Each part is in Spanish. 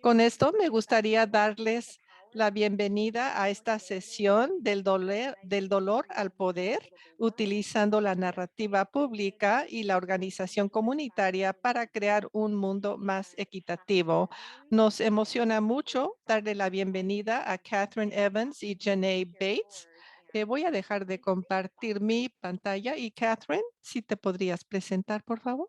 Con esto me gustaría darles la bienvenida a esta sesión del dolor al poder, utilizando la narrativa pública y la organización comunitaria para crear un mundo más equitativo. Nos emociona mucho darle la bienvenida a Catherine Evans y Janae Bates. Voy a dejar de compartir mi pantalla y Catherine, si te podrías presentar, por favor.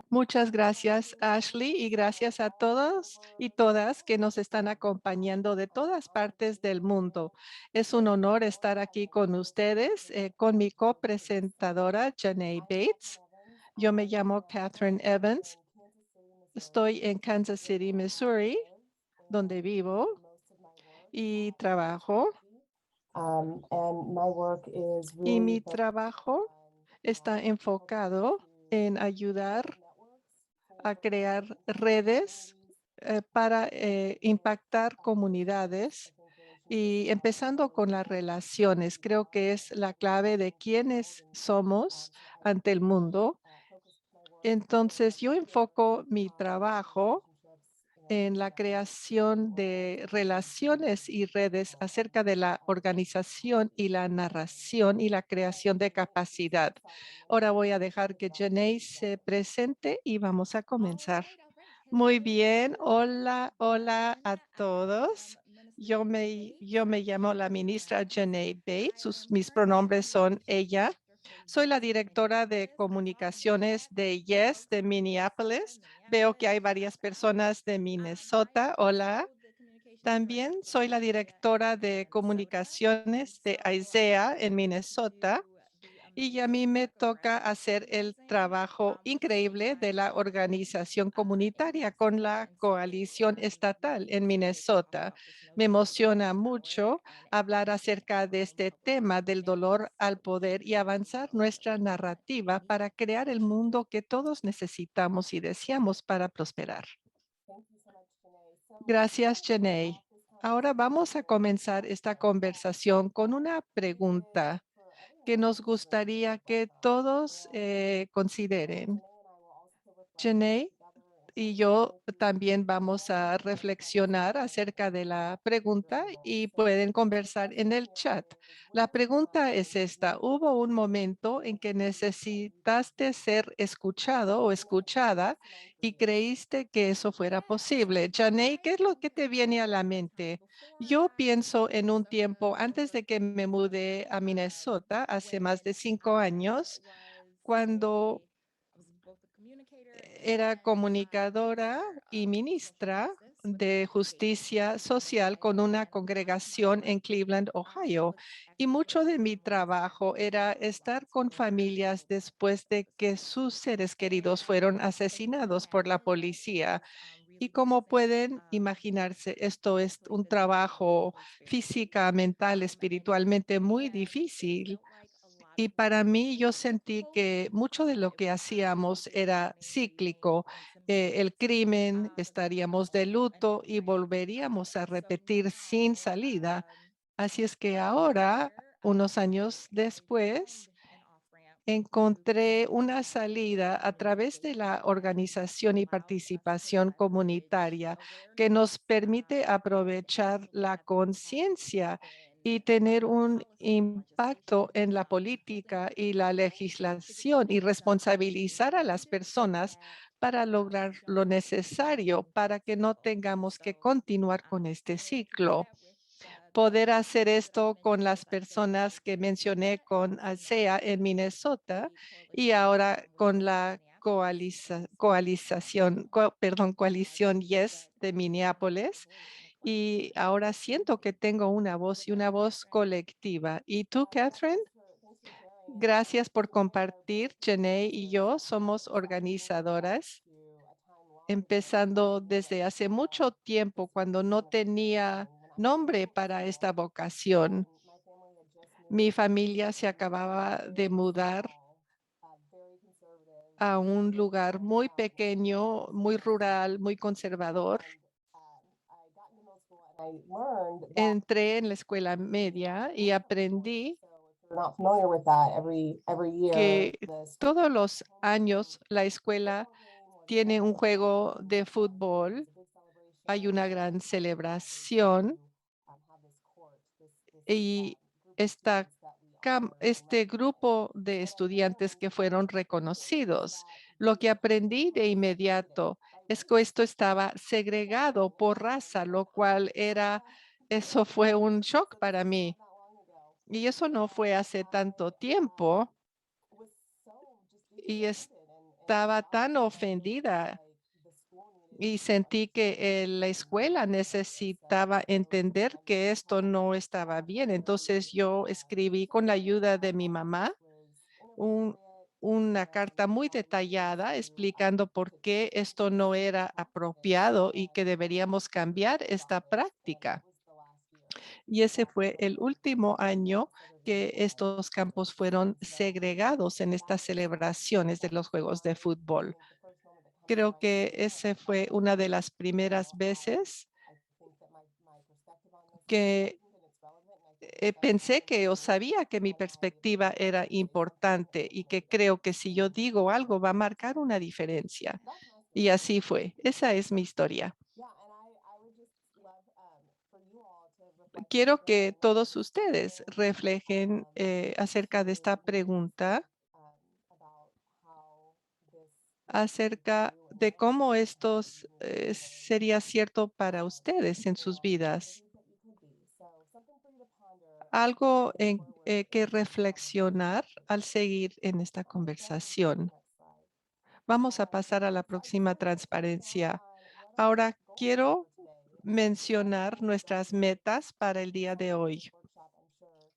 Muchas gracias, Ashley, y gracias a todos y todas que nos están acompañando de todas partes del mundo. Es un honor estar aquí con ustedes, con mi copresentadora, Janae Bates. Yo me llamo Catherine Evans. Estoy en Kansas City, Missouri, donde vivo y trabajo. Y mi trabajo está enfocado en ayudar a crear redes para impactar comunidades y empezando con las relaciones. Creo que es la clave de quiénes somos ante el mundo. Entonces, yo enfoco mi trabajo en la creación de relaciones y redes acerca de la organización y la narración y la creación de capacidad. Ahora voy a dejar que Janae se presente y vamos a comenzar. Muy bien, hola, hola a todos. Yo me llamo la ministra Janae Bates, mis pronombres son ella. Soy la directora de comunicaciones de YES de Minneapolis. Veo que hay varias personas de Minnesota. Hola. También soy la directora de comunicaciones de ISEA en Minnesota. Y a mí me toca hacer el trabajo increíble de la organización comunitaria con la coalición estatal en Minnesota. Me emociona mucho hablar acerca de este tema del dolor al poder y avanzar nuestra narrativa para crear el mundo que todos necesitamos y deseamos para prosperar. Gracias, Janae. Ahora vamos a comenzar esta conversación con una pregunta que nos gustaría que todos consideren. Janae y yo también vamos a reflexionar acerca de la pregunta y pueden conversar en el chat. La pregunta es esta: ¿hubo un momento en que necesitaste ser escuchado o escuchada y creíste que eso fuera posible? Janae, ¿qué es lo que te viene a la mente? Yo pienso en un tiempo antes de que me mudé a Minnesota, hace más de 5 años, cuando era comunicadora y ministra de justicia social con una congregación en Cleveland, Ohio. Y mucho de mi trabajo era estar con familias después de que sus seres queridos fueron asesinados por la policía. Y como pueden imaginarse, esto es un trabajo física, mental, espiritualmente muy difícil. Y para mí yo sentí que mucho de lo que hacíamos era cíclico. El crimen, estaríamos de luto y volveríamos a repetir sin salida. Así es que ahora, unos años después, encontré una salida a través de la organización y participación comunitaria que nos permite aprovechar la conciencia y tener un impacto en la política y la legislación y responsabilizar a las personas para lograr lo necesario para que no tengamos que continuar con este ciclo. Poder hacer esto con las personas que mencioné con ASEA en Minnesota y ahora con la coalición YES de Minneapolis. Y ahora siento que tengo una voz y una voz colectiva. ¿Y tú, Catherine? Gracias por compartir. Janae y yo somos organizadoras, empezando desde hace mucho tiempo cuando no tenía nombre para esta vocación. Mi familia se acababa de mudar a un lugar muy pequeño, muy rural, muy conservador. Entré en la escuela media y aprendí they're not familiar with that, every year, que the school todos has los a homecoming años la escuela football game where the tiene un players go juego home, de fútbol, there's a big hay celebration, una and gran part of that is celebración to, have this court, this, y group of esta students that we honor and este recognize. grupo de And I estudiantes learned que fueron immediately reconocidos. that Lo que the aprendí curriculum de was segregated inmediato by es que race. esto estaba That blew segregado my por mind. I raza, was like, lo cual era, eso fue un shock so this para is mí. not that long ago. Y eso no fue And hace tanto I tiempo was so just y disappointed and estaba tan shocked and really felt ofendida like the school needed y to sentí que understand la escuela more of this. necesitaba And so entender I just que esto had no estaba a bien. very Entonces yo escribí con la ayuda de mi all of mamá this was un- inappropriate una and carta muy wanted me detallada explicando por to qué esto fix no era that practice apropiado y and que deberíamos cambiar to esta stop it. And that práctica. was the last year Y ese that we fue el último año que segregation estos took campos place. fueron And so segregados en that estas was celebraciones de los Juegos de I fútbol. think the first moment that comes to Creo mind for que me ese fue about una de this. las primeras veces I think that my perspective on this is que important and it's relevant, and I think it's best pensé shared que o here. sabía que mi And I perspectiva era think it's something that importante we y can que address creo que si yo in digo algo va a conversation. marcar una diferencia. That's my Y story. así fue. Esa es mi historia. Yeah, and I would just love for you all to reflect on this Quiero que question and todos just ustedes share reflejen acerca de esta to what you pregunta, think about how this is acerca true de cómo and how you esto can move forward sería cierto para to ustedes en sus equal the vidas. cities that you could be. So something for you to ponder Algo moving en forward que in this conversation. reflexionar al seguir en esta Definitely move to the conversación. next slide. Vamos a pasar a la So I just próxima want to touch now transparencia. on what our Ahora goals are quiero for today. We all mencionar know that nuestras we're metas para el día de celebrating hoy. this workshop, I'm sure,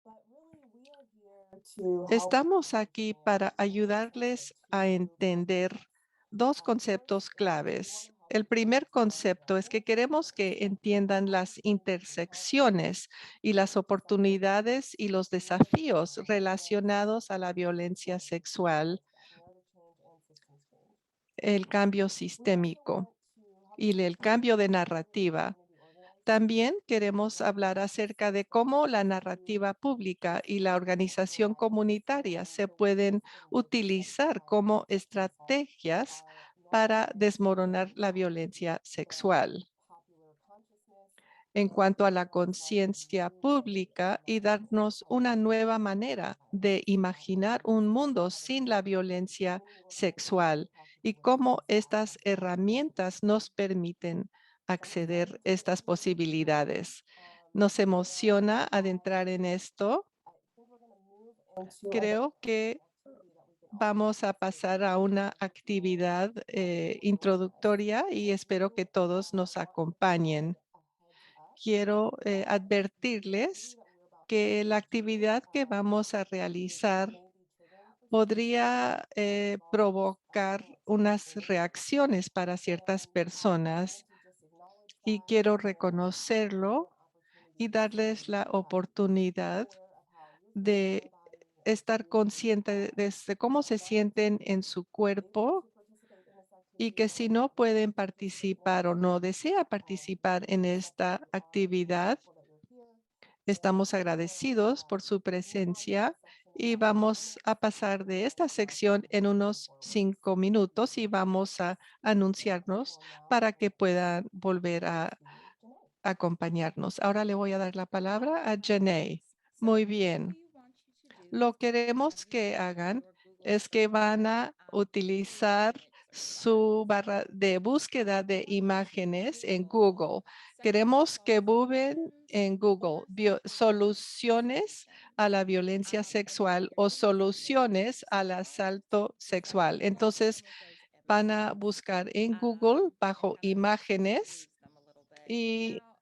but really we are here to help Estamos aquí para understand and listen ayudarles to a two entender concepts. dos First conceptos is we want claves. to help El you to primer understand concepto es que the queremos que entiendan las opportunities and intersecciones y las challenges oportunidades y los desafíos relacionados a la violencia sexual, that narrative change and systems change. el cambio We also sistémico want to help you y el understand cambio de how government and narrativa. community organizing También queremos and hablar acerca de cómo la narrativa pública y la organización comunitaria se the ways pueden in which utilizar como estrategias are para normalizing desmoronar la violencia sexual. popular consciousness En and cuanto a la giving us like a conciencia new way to pública y imagine darnos a una world nueva without manera de violence. imaginar We un also mundo have a sin la few violencia community organizing sexual y practical cómo tips to estas access that. herramientas nos permiten I'm excited acceder to a get estas into this with you. posibilidades. Nos emociona adentrar en esto. I think we're going to move into a very Creo que interesting activity that we can all vamos a participate pasar a in una as a virtual actividad willingness. introductoria y If espero you que todos nos want to provide acompañen. a heads up, Quiero the activity advertirles that we're about to que la do actividad que vamos a realizar may be triggering for some people. podría We've all provocar experienced unas bullying, reacciones para ciertas and I want personas to just acknowledge y that quiero and give you reconocerlo an opportunity y to darles la be oportunidad aware of how you're feeling in your de body and estar to consciente de cómo se start sienten en su able cuerpo to participate in this y activity que or si no pueden participate more participar o no desea participar en accept who esta you are and be actividad, grateful that you're here. estamos And agradecidos por su we'll move on to this presencia section in y about 5 vamos a minutes pasar de esta sección en moving unos forward. 5 minutos y vamos a anunciarnos Will now para que puedan volver a to Janae. acompañarnos. Ahora le voy a dar la palabra a Janae. Muy So what bien. we want you to do Lo is go ahead queremos and que open hagan your Google es que search van a Google utilizar image search bar. su barra So de búsqueda we de want you to imágenes en Google Google. Centers Queremos on que busquen Solutions en Google or Centers on soluciones a Solutions. la violencia And then sexual you're o going to do your soluciones al search. asalto So I'm sexual. going to grab Entonces some of those van a images buscar en Google and bajo kind of imágenes peruse them a little bit. y Now,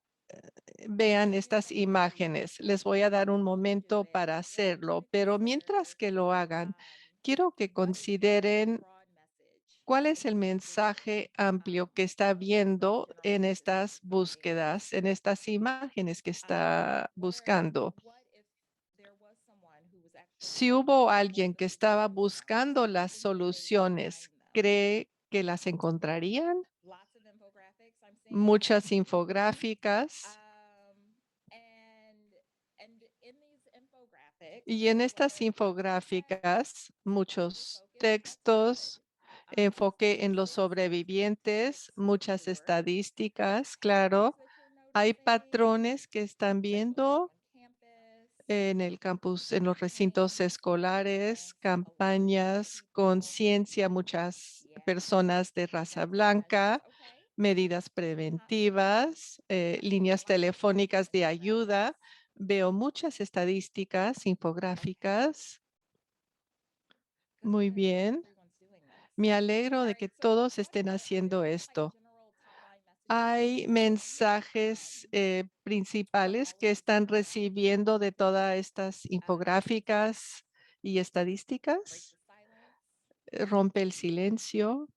vean what we estas want you to do imágenes. Les voy a dar un before you do momento it para is I want you hacerlo, to pero mientras consider que lo hagan, quiero que what is the consideren broad message cuál es that el you're getting mensaje amplio que está from viendo general en estas services búsquedas, providers. en estas imágenes que está buscando. What if there was someone who was actually Si looking hubo for alguien que those estaba solutions, buscando what las would you think would soluciones, find them? ¿cree que las encontrarían? Lots of infographics. I'm seeing lots Muchas of green. infográficas. Um, and in these infographics, Y en estas infográficas, muchos textos, enfoque en los sobrevivientes, muchas estadísticas, claro. Hay patrones que están viendo en el campus, en los recintos escolares, campañas, conciencia, muchas personas de raza blanca, medidas preventivas, líneas telefónicas de ayuda. Veo muchas estadísticas, infográficas. Muy bien. Me alegro de que todos estén haciendo esto. Hay mensajes principales que están recibiendo de todas estas infográficas y estadísticas. Rompe el silencio,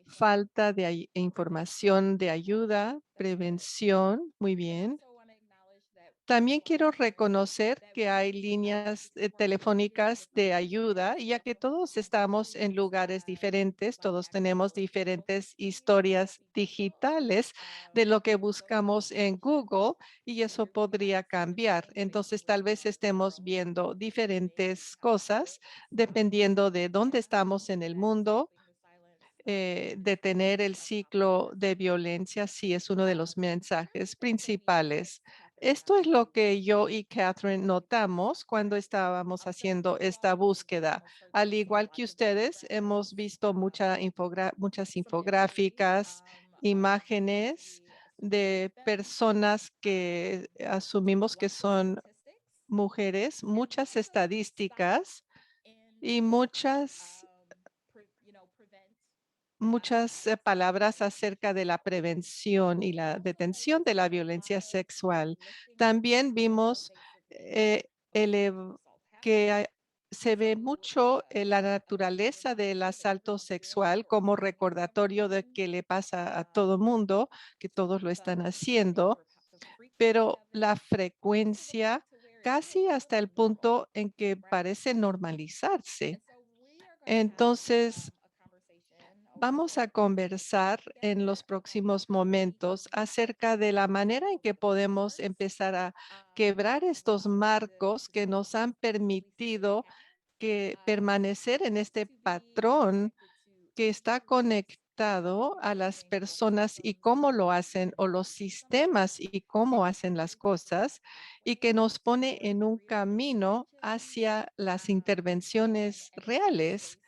falta de información de ayuda, prevención. Muy bien. También quiero reconocer que hay líneas telefónicas de ayuda, ya que todos estamos en lugares diferentes, todos tenemos diferentes historias digitales de lo que buscamos en Google y eso podría cambiar. Entonces, tal vez estemos viendo diferentes cosas dependiendo de dónde estamos en el mundo. Detener el ciclo de violencia sí es uno de los mensajes principales. Esto es lo que yo y Catherine notamos cuando estábamos haciendo esta búsqueda. Al igual que ustedes, hemos visto muchas infográficas, imágenes de personas que asumimos que son mujeres, muchas estadísticas y muchas palabras acerca de la prevención y la detención de la violencia sexual. También vimos eh, que se ve mucho la naturaleza del asalto sexual como recordatorio de que le pasa a todo mundo, que todos lo están haciendo, pero la frecuencia casi hasta el punto en que parece normalizarse. Entonces, vamos a conversar en los próximos momentos acerca de la manera en que podemos empezar a quebrar estos marcos que nos han permitido que permanecer en este patrón que está conectado a las personas y cómo lo hacen o los sistemas y cómo hacen las cosas y que nos pone en un camino hacia las intervenciones reales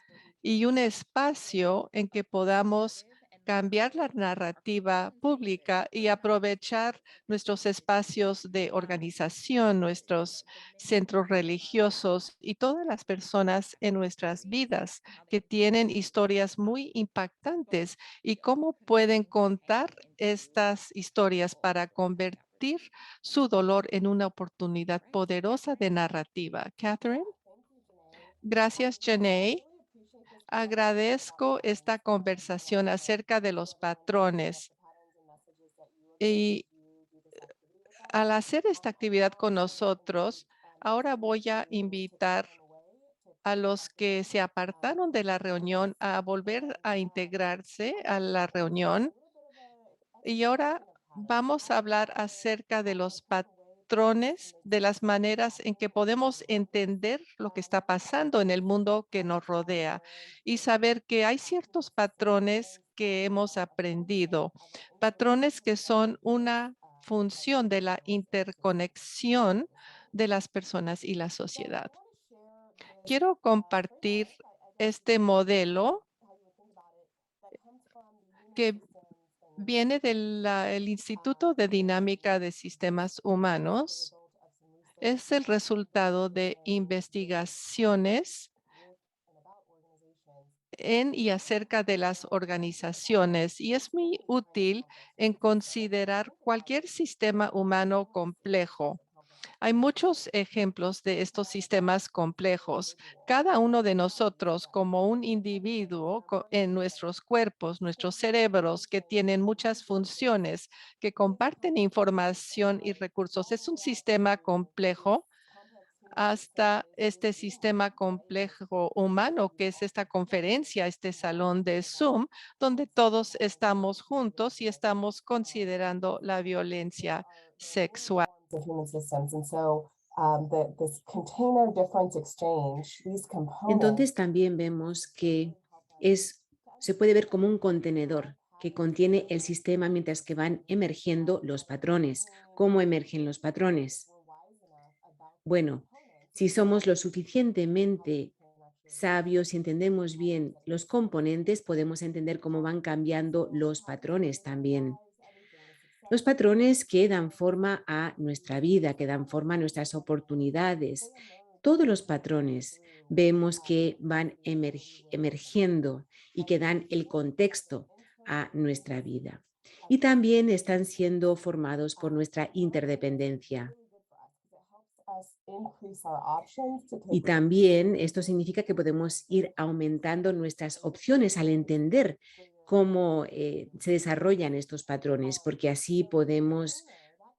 y un espacio en que podamos cambiar la narrativa pública y aprovechar nuestros espacios de organización, nuestros centros religiosos y todas las personas en nuestras vidas que tienen historias muy impactantes y cómo pueden contar estas historias para convertir su dolor en una oportunidad poderosa de narrativa. Catherine, gracias, Janae. Agradezco esta conversación acerca de los patrones y al hacer esta actividad con nosotros, ahora voy a invitar a los que se apartaron de la reunión a volver a integrarse a la reunión. Y ahora vamos a hablar acerca de los patrones, de las maneras en que podemos entender lo que está pasando en el mundo que nos rodea y saber que hay ciertos patrones que hemos aprendido, patrones que son una función de la interconexión de las personas y la sociedad. Quiero compartir este modelo que viene del Instituto de Dinámica de Sistemas Humanos. Es el resultado de investigaciones en y acerca de las organizaciones y es muy útil en considerar cualquier sistema humano complejo. Hay muchos ejemplos de estos sistemas complejos. Cada uno de nosotros como un individuo en nuestros cuerpos, nuestros cerebros que tienen muchas funciones, que comparten información y recursos. Es un sistema complejo hasta este sistema complejo humano, que es esta conferencia, este salón de Zoom, donde todos estamos juntos y estamos considerando la violencia sexual. of human systems. And so this container difference exchange, these Entonces components, también vemos que se puede ver como un contenedor que contiene el sistema mientras que van emergiendo los patrones. ¿Cómo emergen los patrones? Bueno, si somos lo suficientemente sabios y entendemos bien los componentes, podemos entender cómo van cambiando los patrones también. Los patrones que dan forma a nuestra vida, que dan forma a nuestras oportunidades. Todos los patrones vemos que van emergiendo y que dan el contexto a nuestra vida. Y también están siendo formados por nuestra interdependencia. Y también esto significa que podemos ir aumentando nuestras opciones al entender cómo se desarrollan estos patrones, porque así podemos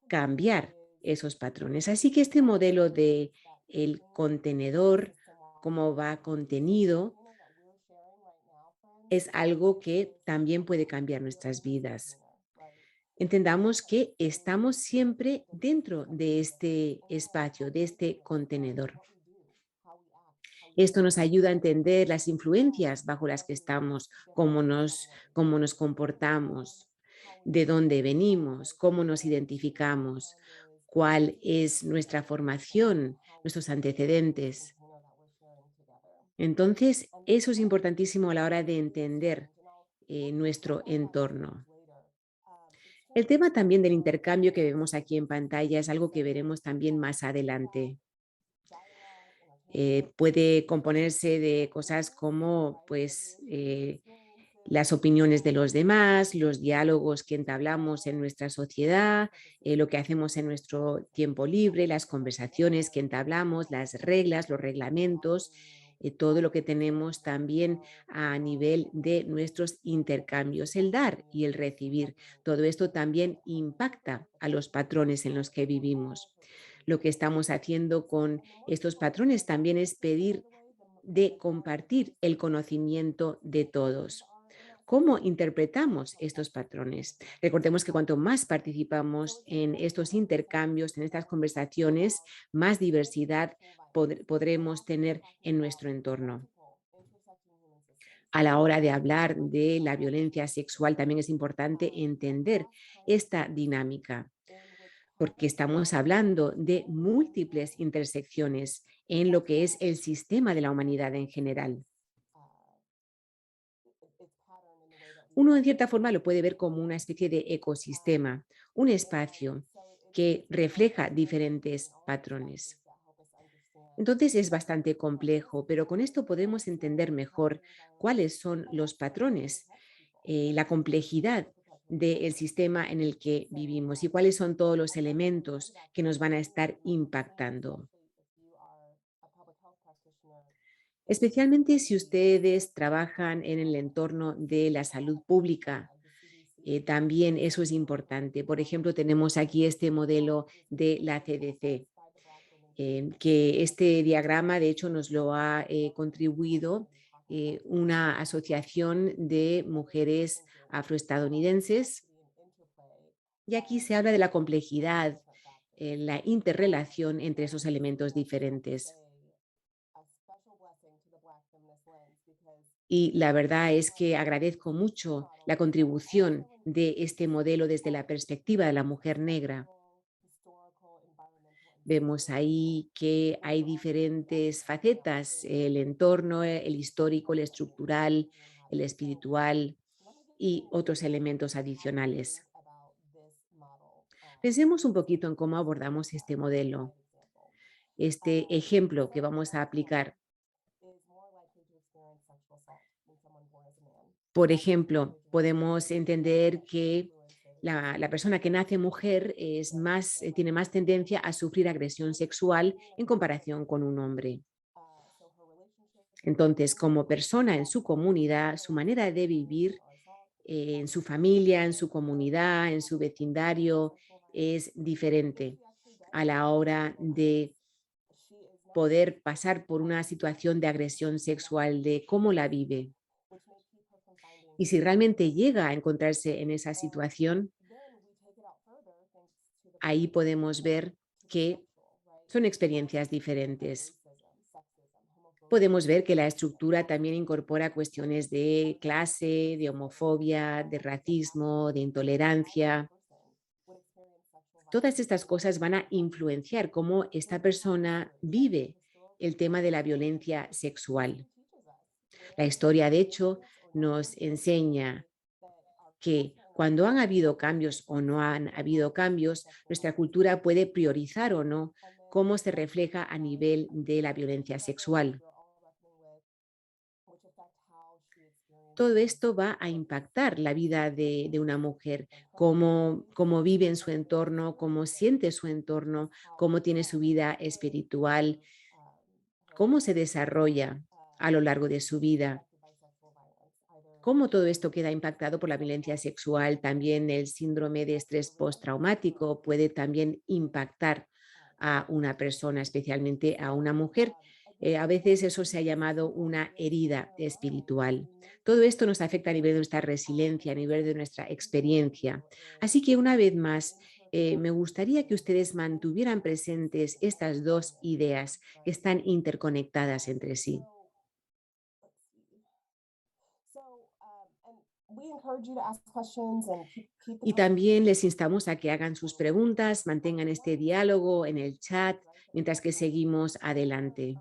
cambiar esos patrones. Así que este modelo de el contenedor, cómo va contenido, es algo que también puede cambiar nuestras vidas. Entendamos que estamos siempre dentro de este espacio, de este contenedor. Esto nos ayuda a entender las influencias bajo las que estamos, cómo nos comportamos, de dónde venimos, cómo nos identificamos, cuál es nuestra formación, nuestros antecedentes. Entonces, eso es importantísimo a la hora de entender nuestro entorno. El tema también del intercambio que vemos aquí en pantalla es algo que veremos también más adelante. Puede componerse de cosas como pues, las opiniones de los demás, los diálogos que entablamos en nuestra sociedad, lo que hacemos en nuestro tiempo libre, las conversaciones que entablamos, las reglas, los reglamentos, todo lo que tenemos también a nivel de nuestros intercambios, el dar y el recibir. Todo esto también impacta a los patrones en los que vivimos. Lo que estamos haciendo con estos patrones también es pedir de compartir el conocimiento de todos. ¿Cómo interpretamos estos patrones? Recordemos que cuanto más participamos en estos intercambios, en estas conversaciones, más diversidad podremos tener en nuestro entorno. A la hora de hablar de la violencia sexual, también es importante entender esta dinámica, porque estamos hablando de múltiples intersecciones en lo que es el sistema de la humanidad en general. Uno, en cierta forma, lo puede ver como una especie de ecosistema, un espacio que refleja diferentes patrones. Entonces es bastante complejo, pero con esto podemos entender mejor cuáles son los patrones, la complejidad del sistema en el que vivimos y cuáles son todos los elementos que nos van a estar impactando. Especialmente si ustedes trabajan en el entorno de la salud pública, también eso es importante. Por ejemplo, tenemos aquí este modelo de la CDC, que este diagrama, de hecho, nos lo ha contribuido una asociación de mujeres afroestadounidenses. Y aquí se habla de la complejidad, la interrelación entre esos elementos diferentes. Y la verdad es que agradezco mucho la contribución de este modelo desde la perspectiva de la mujer negra. Vemos ahí que hay diferentes facetas, el entorno, el histórico, el estructural, el espiritual y otros elementos adicionales. Pensemos un poquito en cómo abordamos este modelo, este ejemplo que vamos a aplicar. Por ejemplo, podemos entender que la persona que nace mujer tiene más tendencia a sufrir agresión sexual en comparación con un hombre. Entonces, como persona en su comunidad, su manera de vivir, en su familia, en su comunidad, en su vecindario, es diferente a la hora de poder pasar por una situación de agresión sexual, de cómo la vive. Y si realmente llega a encontrarse en esa situación, ahí podemos ver que son experiencias diferentes. Podemos ver que la estructura también incorpora cuestiones de clase, de homofobia, de racismo, de intolerancia. Todas estas cosas van a influenciar cómo esta persona vive el tema de la violencia sexual. La historia, de hecho, nos enseña que cuando han habido cambios o no han habido cambios, nuestra cultura puede priorizar o no cómo se refleja a nivel de la violencia sexual. Todo esto va a impactar la vida de una mujer, cómo vive en su entorno, cómo siente su entorno, cómo tiene su vida espiritual, cómo se desarrolla a lo largo de su vida. Cómo todo esto queda impactado por la violencia sexual, también el síndrome de estrés postraumático puede también impactar a una persona, especialmente a una mujer. A veces eso se ha llamado una herida espiritual. Todo esto nos afecta a nivel de nuestra resiliencia, a nivel de nuestra experiencia. Así que una vez más, me gustaría que ustedes mantuvieran presentes estas dos ideas que están interconectadas entre sí. Y también les instamos a que hagan sus preguntas, mantengan este diálogo en el chat mientras que seguimos adelante.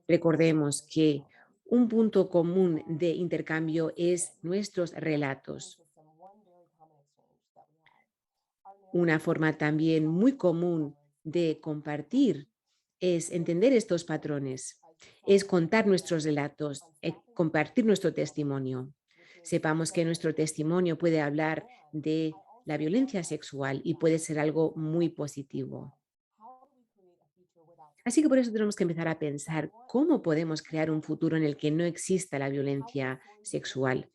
Recordemos que un punto común de intercambio es nuestros relatos. Una forma también muy común de compartir es entender estos patrones, es contar nuestros relatos, compartir nuestro testimonio. Sepamos que nuestro testimonio puede hablar de la violencia sexual y puede ser algo muy positivo. Así que por eso tenemos que empezar a pensar cómo podemos crear un futuro en el que no exista la violencia sexual.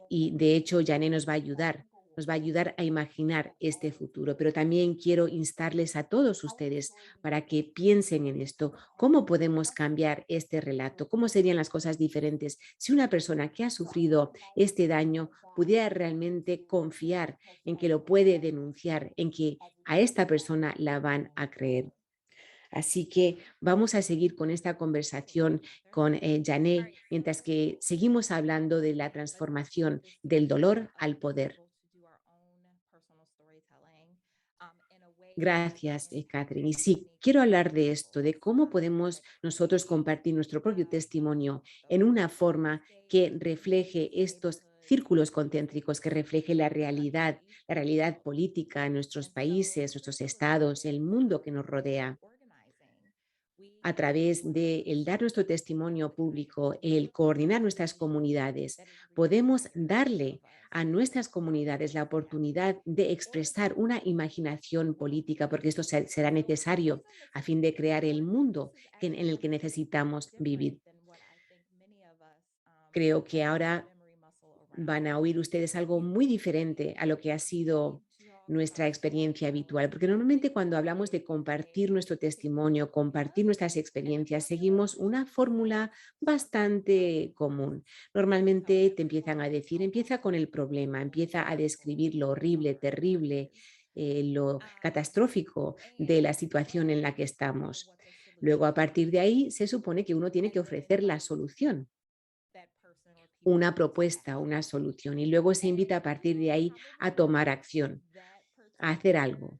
Y de hecho, Jané nos va a ayudar a imaginar este futuro, pero también quiero instarles a todos ustedes para que piensen en esto. ¿Cómo podemos cambiar este relato? ¿Cómo serían las cosas diferentes si una persona que ha sufrido este daño pudiera realmente confiar en que lo puede denunciar, en que a esta persona la van a creer? Así que vamos a seguir con esta conversación con Jané, mientras que seguimos hablando de la transformación del dolor al poder. Gracias, Catherine. Y sí, quiero hablar de esto, de cómo podemos nosotros compartir nuestro propio testimonio en una forma que refleje estos círculos concéntricos, que refleje la realidad política en nuestros países, nuestros estados, el mundo que nos rodea. A través de el dar nuestro testimonio público, el coordinar nuestras comunidades, podemos darle a nuestras comunidades la oportunidad de expresar una imaginación política, porque esto será necesario a fin de crear el mundo en el que necesitamos vivir. Creo que ahora van a oír ustedes algo muy diferente a lo que ha sido nuestra experiencia habitual, porque normalmente cuando hablamos de compartir nuestro testimonio, compartir nuestras experiencias, seguimos una fórmula bastante común. Normalmente te empiezan a decir, empieza con el problema, empieza a describir lo horrible, terrible, lo catastrófico de la situación en la que estamos. Luego, a partir de ahí, se supone que uno tiene que ofrecer la solución, una propuesta, una solución, y luego se invita a partir de ahí a tomar acción, a hacer algo.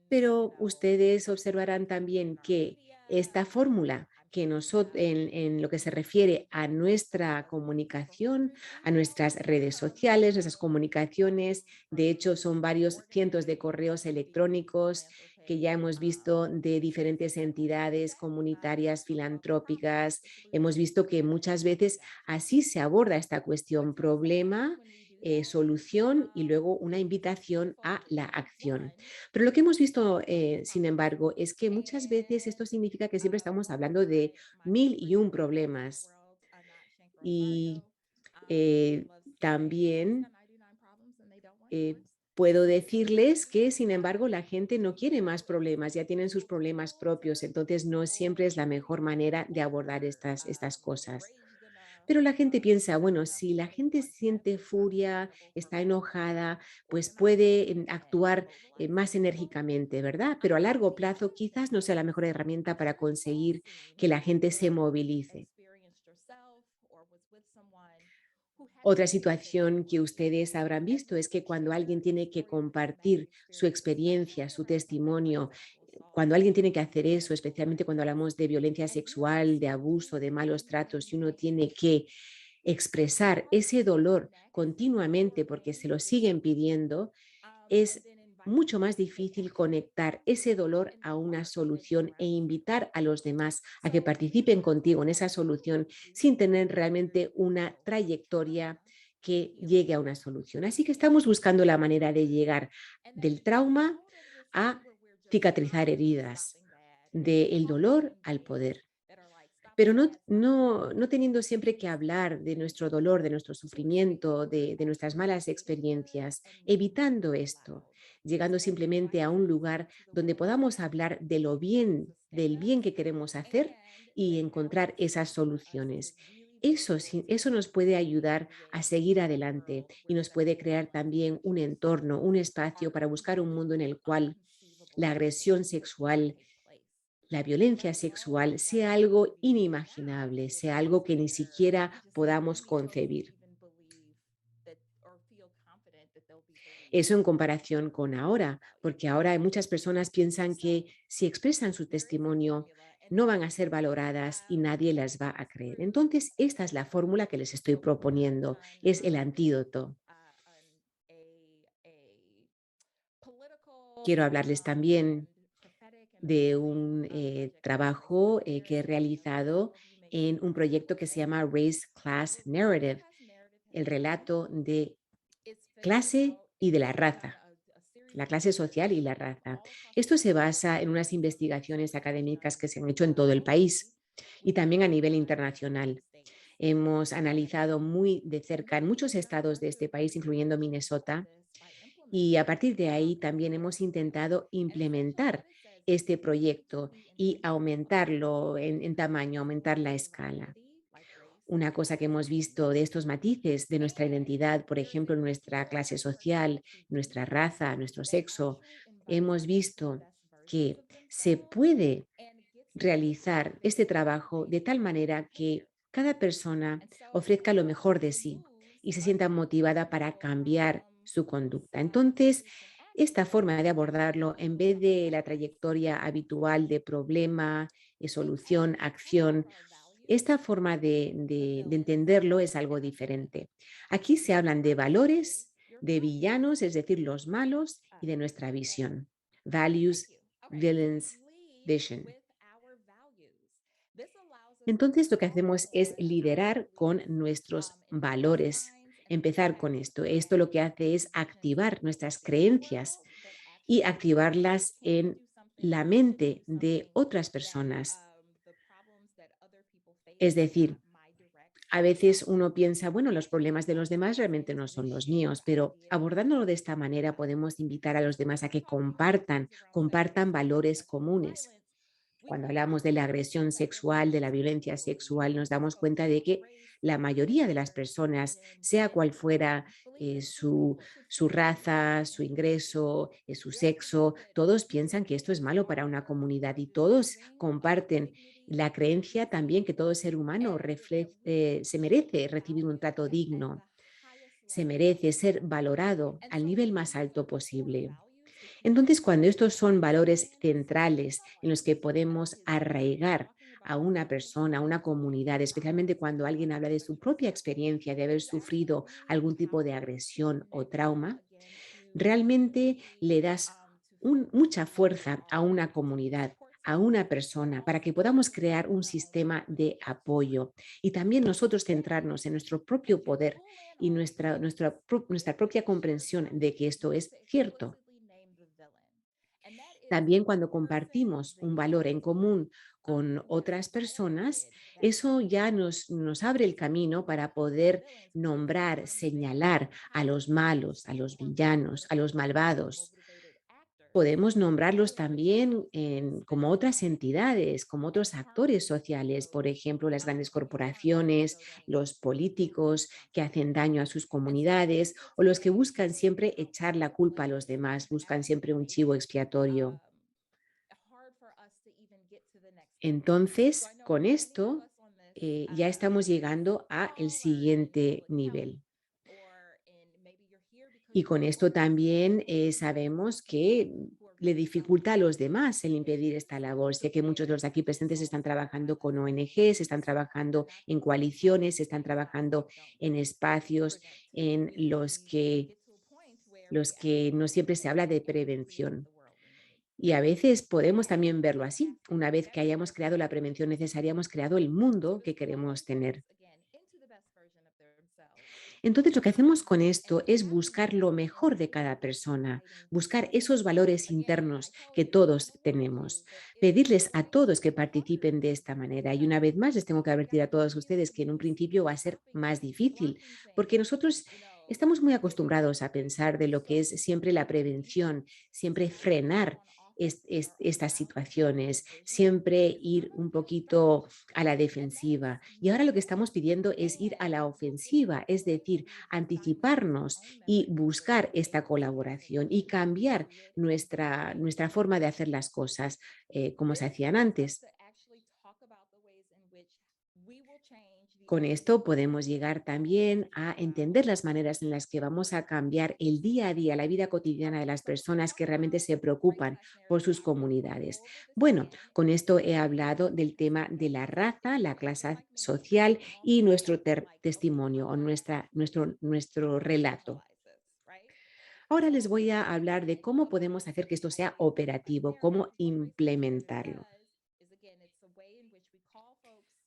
Pero ustedes observarán también que esta fórmula que nosotros, en lo que se refiere a nuestra comunicación, a nuestras redes sociales, nuestras comunicaciones, de hecho son varios cientos de correos electrónicos que ya hemos visto de diferentes entidades comunitarias, filantrópicas. Hemos visto que muchas veces así se aborda esta cuestión, problema, solución y luego una invitación a la acción. Pero lo que hemos visto, sin embargo, es que muchas veces esto significa que siempre estamos hablando de 1001 problemas. Y eh, también puedo decirles que, sin embargo, la gente no quiere más problemas, ya tienen sus problemas propios, entonces no siempre es la mejor manera de abordar estas cosas. Pero la gente piensa, bueno, si la gente siente furia, está enojada, pues puede actuar más enérgicamente, ¿verdad? Pero a largo plazo quizás no sea la mejor herramienta para conseguir que la gente se movilice. Otra situación que ustedes habrán visto es que cuando alguien tiene que compartir su experiencia, su testimonio, cuando alguien tiene que hacer eso, especialmente cuando hablamos de violencia sexual, de abuso, de malos tratos, y uno tiene que expresar ese dolor continuamente porque se lo siguen pidiendo, es mucho más difícil conectar ese dolor a una solución e invitar a los demás a que participen contigo en esa solución sin tener realmente una trayectoria que llegue a una solución. Así que estamos buscando la manera de llegar del trauma a cicatrizar heridas, del dolor al poder, pero no teniendo siempre que hablar de nuestro dolor, de nuestro sufrimiento, de nuestras malas experiencias, evitando esto, llegando simplemente a un lugar donde podamos hablar de lo bien, del bien que queremos hacer y encontrar esas soluciones. Eso, eso nos puede ayudar a seguir adelante y nos puede crear también un entorno, un espacio para buscar un mundo en el cual la agresión sexual, la violencia sexual sea algo inimaginable, sea algo que ni siquiera podamos concebir. Eso en comparación con ahora, porque ahora muchas personas piensan que si expresan su testimonio no van a ser valoradas y nadie las va a creer. Entonces, esta es la fórmula que les estoy proponiendo, es el antídoto. Quiero hablarles también de un trabajo que he realizado en un proyecto que se llama Race Class Narrative, el relato de clase y de la raza, la clase social y la raza. Esto se basa en unas investigaciones académicas que se han hecho en todo el país y también a nivel internacional. Hemos analizado muy de cerca en muchos estados de este país, incluyendo Minnesota, y a partir de ahí también hemos intentado implementar este proyecto y aumentarlo en tamaño, aumentar la escala. Una cosa que hemos visto de estos matices de nuestra identidad, por ejemplo, nuestra clase social, nuestra raza, nuestro sexo, hemos visto que se puede realizar este trabajo de tal manera que cada persona ofrezca lo mejor de sí y se sienta motivada para cambiar su conducta. Entonces, esta forma de abordarlo, en vez de la trayectoria habitual de problema, solución, acción, esta forma de entenderlo es algo diferente. Aquí se hablan de valores, de villanos, es decir, los malos, y de nuestra visión. Values, villains, vision. Entonces, lo que hacemos es liderar con nuestros valores, empezar con esto. Esto lo que hace es activar nuestras creencias y activarlas en la mente de otras personas. Es decir, a veces uno piensa, bueno, los problemas de los demás realmente no son los míos, pero abordándolo de esta manera podemos invitar a los demás a que compartan valores comunes. Cuando hablamos de la agresión sexual, de la violencia sexual, nos damos cuenta de que la mayoría de las personas, sea cual fuera su raza, su ingreso, su sexo, todos piensan que esto es malo para una comunidad y todos comparten la creencia también que todo ser humano se merece recibir un trato digno, se merece ser valorado al nivel más alto posible. Entonces, cuando estos son valores centrales en los que podemos arraigar a una persona, a una comunidad, especialmente cuando alguien habla de su propia experiencia de haber sufrido algún tipo de agresión o trauma, realmente le das mucha fuerza a una comunidad, a una persona, para que podamos crear un sistema de apoyo y también nosotros centrarnos en nuestro propio poder y nuestra propia comprensión de que esto es cierto. También cuando compartimos un valor en común con otras personas, eso ya nos abre el camino para poder nombrar, señalar a los malos, a los villanos, a los malvados. Podemos nombrarlos también como otras entidades, como otros actores sociales, por ejemplo, las grandes corporaciones, los políticos que hacen daño a sus comunidades o los que buscan siempre echar la culpa a los demás, buscan siempre un chivo expiatorio. Entonces, con esto ya estamos llegando a el siguiente nivel. Y con esto también sabemos que le dificulta a los demás el impedir esta labor. Sé que muchos de los aquí presentes están trabajando con ONGs, están trabajando en coaliciones, están trabajando en espacios en los que no siempre se habla de prevención. Y a veces podemos también verlo así. Una vez que hayamos creado la prevención necesaria, hemos creado el mundo que queremos tener. Entonces, lo que hacemos con esto es buscar lo mejor de cada persona, buscar esos valores internos que todos tenemos, pedirles a todos que participen de esta manera. Y una vez más, les tengo que advertir a todos ustedes que en un principio va a ser más difícil, porque nosotros estamos muy acostumbrados a pensar de lo que es siempre la prevención, siempre frenar estas situaciones, siempre ir un poquito a la defensiva. Y ahora lo que estamos pidiendo es ir a la ofensiva, es decir, anticiparnos y buscar esta colaboración y cambiar nuestra forma de hacer las cosas como se hacían antes. Con esto podemos llegar también a entender las maneras en las que vamos a cambiar el día a día, la vida cotidiana de las personas que realmente se preocupan por sus comunidades. Bueno, con esto he hablado del tema de la raza, la clase social y nuestro testimonio o nuestro relato. Ahora les voy a hablar de cómo podemos hacer que esto sea operativo, cómo implementarlo.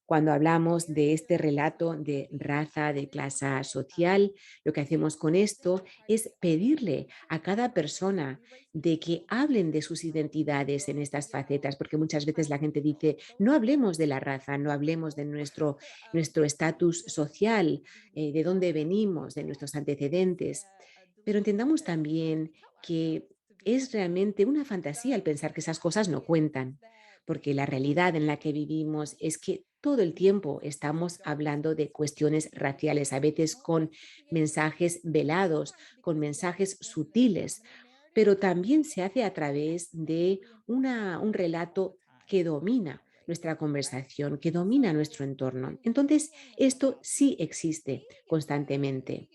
Cuando hablamos de este relato de raza, de clase social, lo que hacemos con esto es pedirle a cada persona de que hablen de sus identidades en estas facetas, porque muchas veces la gente dice, no hablemos de la raza, no hablemos de nuestro estatus social, de dónde venimos, de nuestros antecedentes, pero entendamos también que es realmente una fantasía el pensar que esas cosas no cuentan, porque la realidad en la que vivimos es que todo el tiempo estamos hablando de cuestiones raciales, a veces con mensajes velados, con mensajes sutiles, pero también se hace a través de un relato que domina nuestra conversación, que domina nuestro entorno. Entonces, esto sí existe constantemente.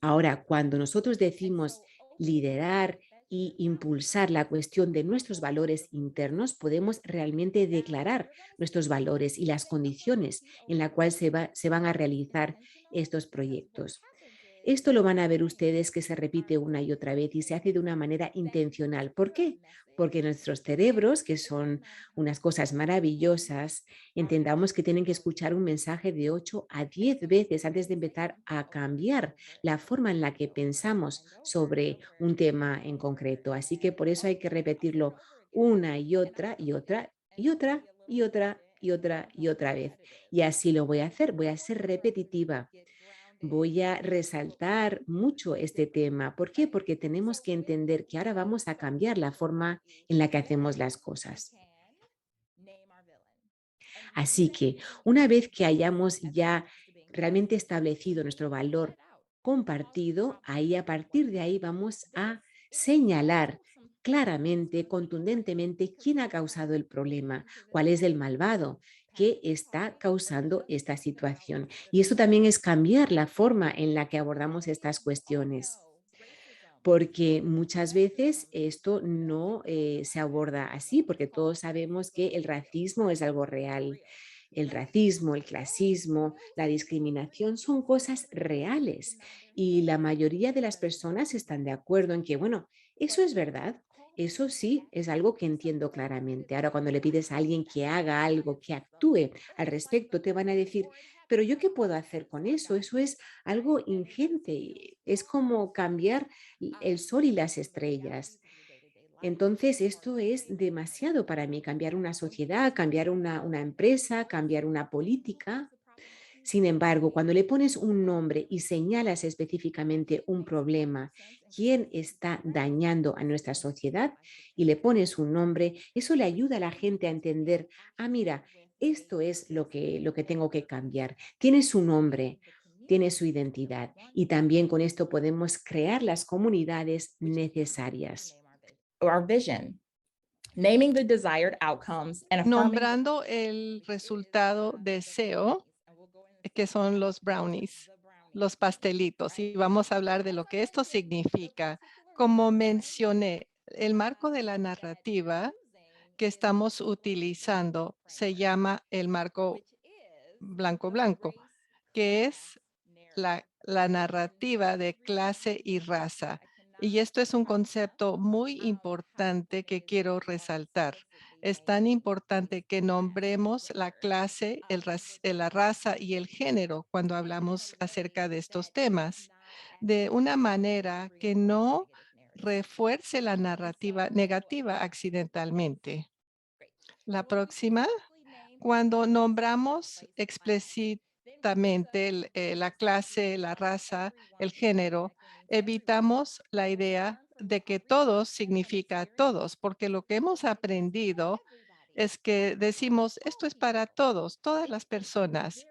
Ahora, cuando nosotros decimos liderar y impulsar la cuestión de nuestros valores internos, podemos realmente declarar nuestros valores y las condiciones en las cuales se van a realizar estos proyectos. Esto lo van a ver ustedes que se repite una y otra vez y se hace de una manera intencional. ¿Por qué? Porque nuestros cerebros, que son unas cosas maravillosas, entendamos que tienen que escuchar un mensaje de 8 a 10 veces antes de empezar a cambiar la forma en la que pensamos sobre un tema en concreto. Así que por eso hay que repetirlo una y otra y otra y otra y otra y otra y otra vez. Y así lo voy a ser repetitiva. Voy a resaltar mucho este tema. ¿Por qué? Porque tenemos que entender que ahora vamos a cambiar la forma en la que hacemos las cosas. Así que una vez que hayamos ya realmente establecido nuestro valor compartido, ahí a partir de ahí vamos a señalar claramente, contundentemente, quién ha causado el problema, cuál es el malvado que está causando esta situación. Y eso también es cambiar la forma en la que abordamos estas cuestiones, porque muchas veces esto no se aborda así, porque todos sabemos que el racismo es algo real. El racismo, el clasismo, la discriminación son cosas reales y la mayoría de las personas están de acuerdo en que, bueno, eso es verdad. Eso sí, es algo que entiendo claramente. Ahora, cuando le pides a alguien que haga algo, que actúe al respecto, te van a decir, pero ¿yo qué puedo hacer con eso? Eso es algo ingente. Es como cambiar el sol y las estrellas. Entonces, esto es demasiado para mí, cambiar una sociedad, cambiar una empresa, cambiar una política. Sin embargo, cuando le pones un nombre y señalas específicamente un problema, quién está dañando a nuestra sociedad y le pones un nombre, eso le ayuda a la gente a entender, ah, mira, esto es lo que tengo que cambiar. Tiene su nombre, tiene su identidad y también con esto podemos crear las comunidades necesarias. Our vision, naming the desired outcomes and affirming Nombrando el resultado deseo, que son los brownies, los pastelitos, y vamos a hablar de lo que esto significa. Como mencioné, el marco de la narrativa que estamos utilizando se llama el marco blanco-blanco, que es la narrativa de clase y raza. Y esto es un concepto muy importante que quiero resaltar. Es tan importante que nombremos la clase, la raza y el género cuando hablamos acerca de estos temas, de una manera que no refuerce la narrativa negativa accidentalmente. La próxima, cuando nombramos explícitamente la clase, la raza, el género, evitamos la idea de que todos significa todos, porque lo que hemos aprendido es que decimos, esto es para todos, todas las personas.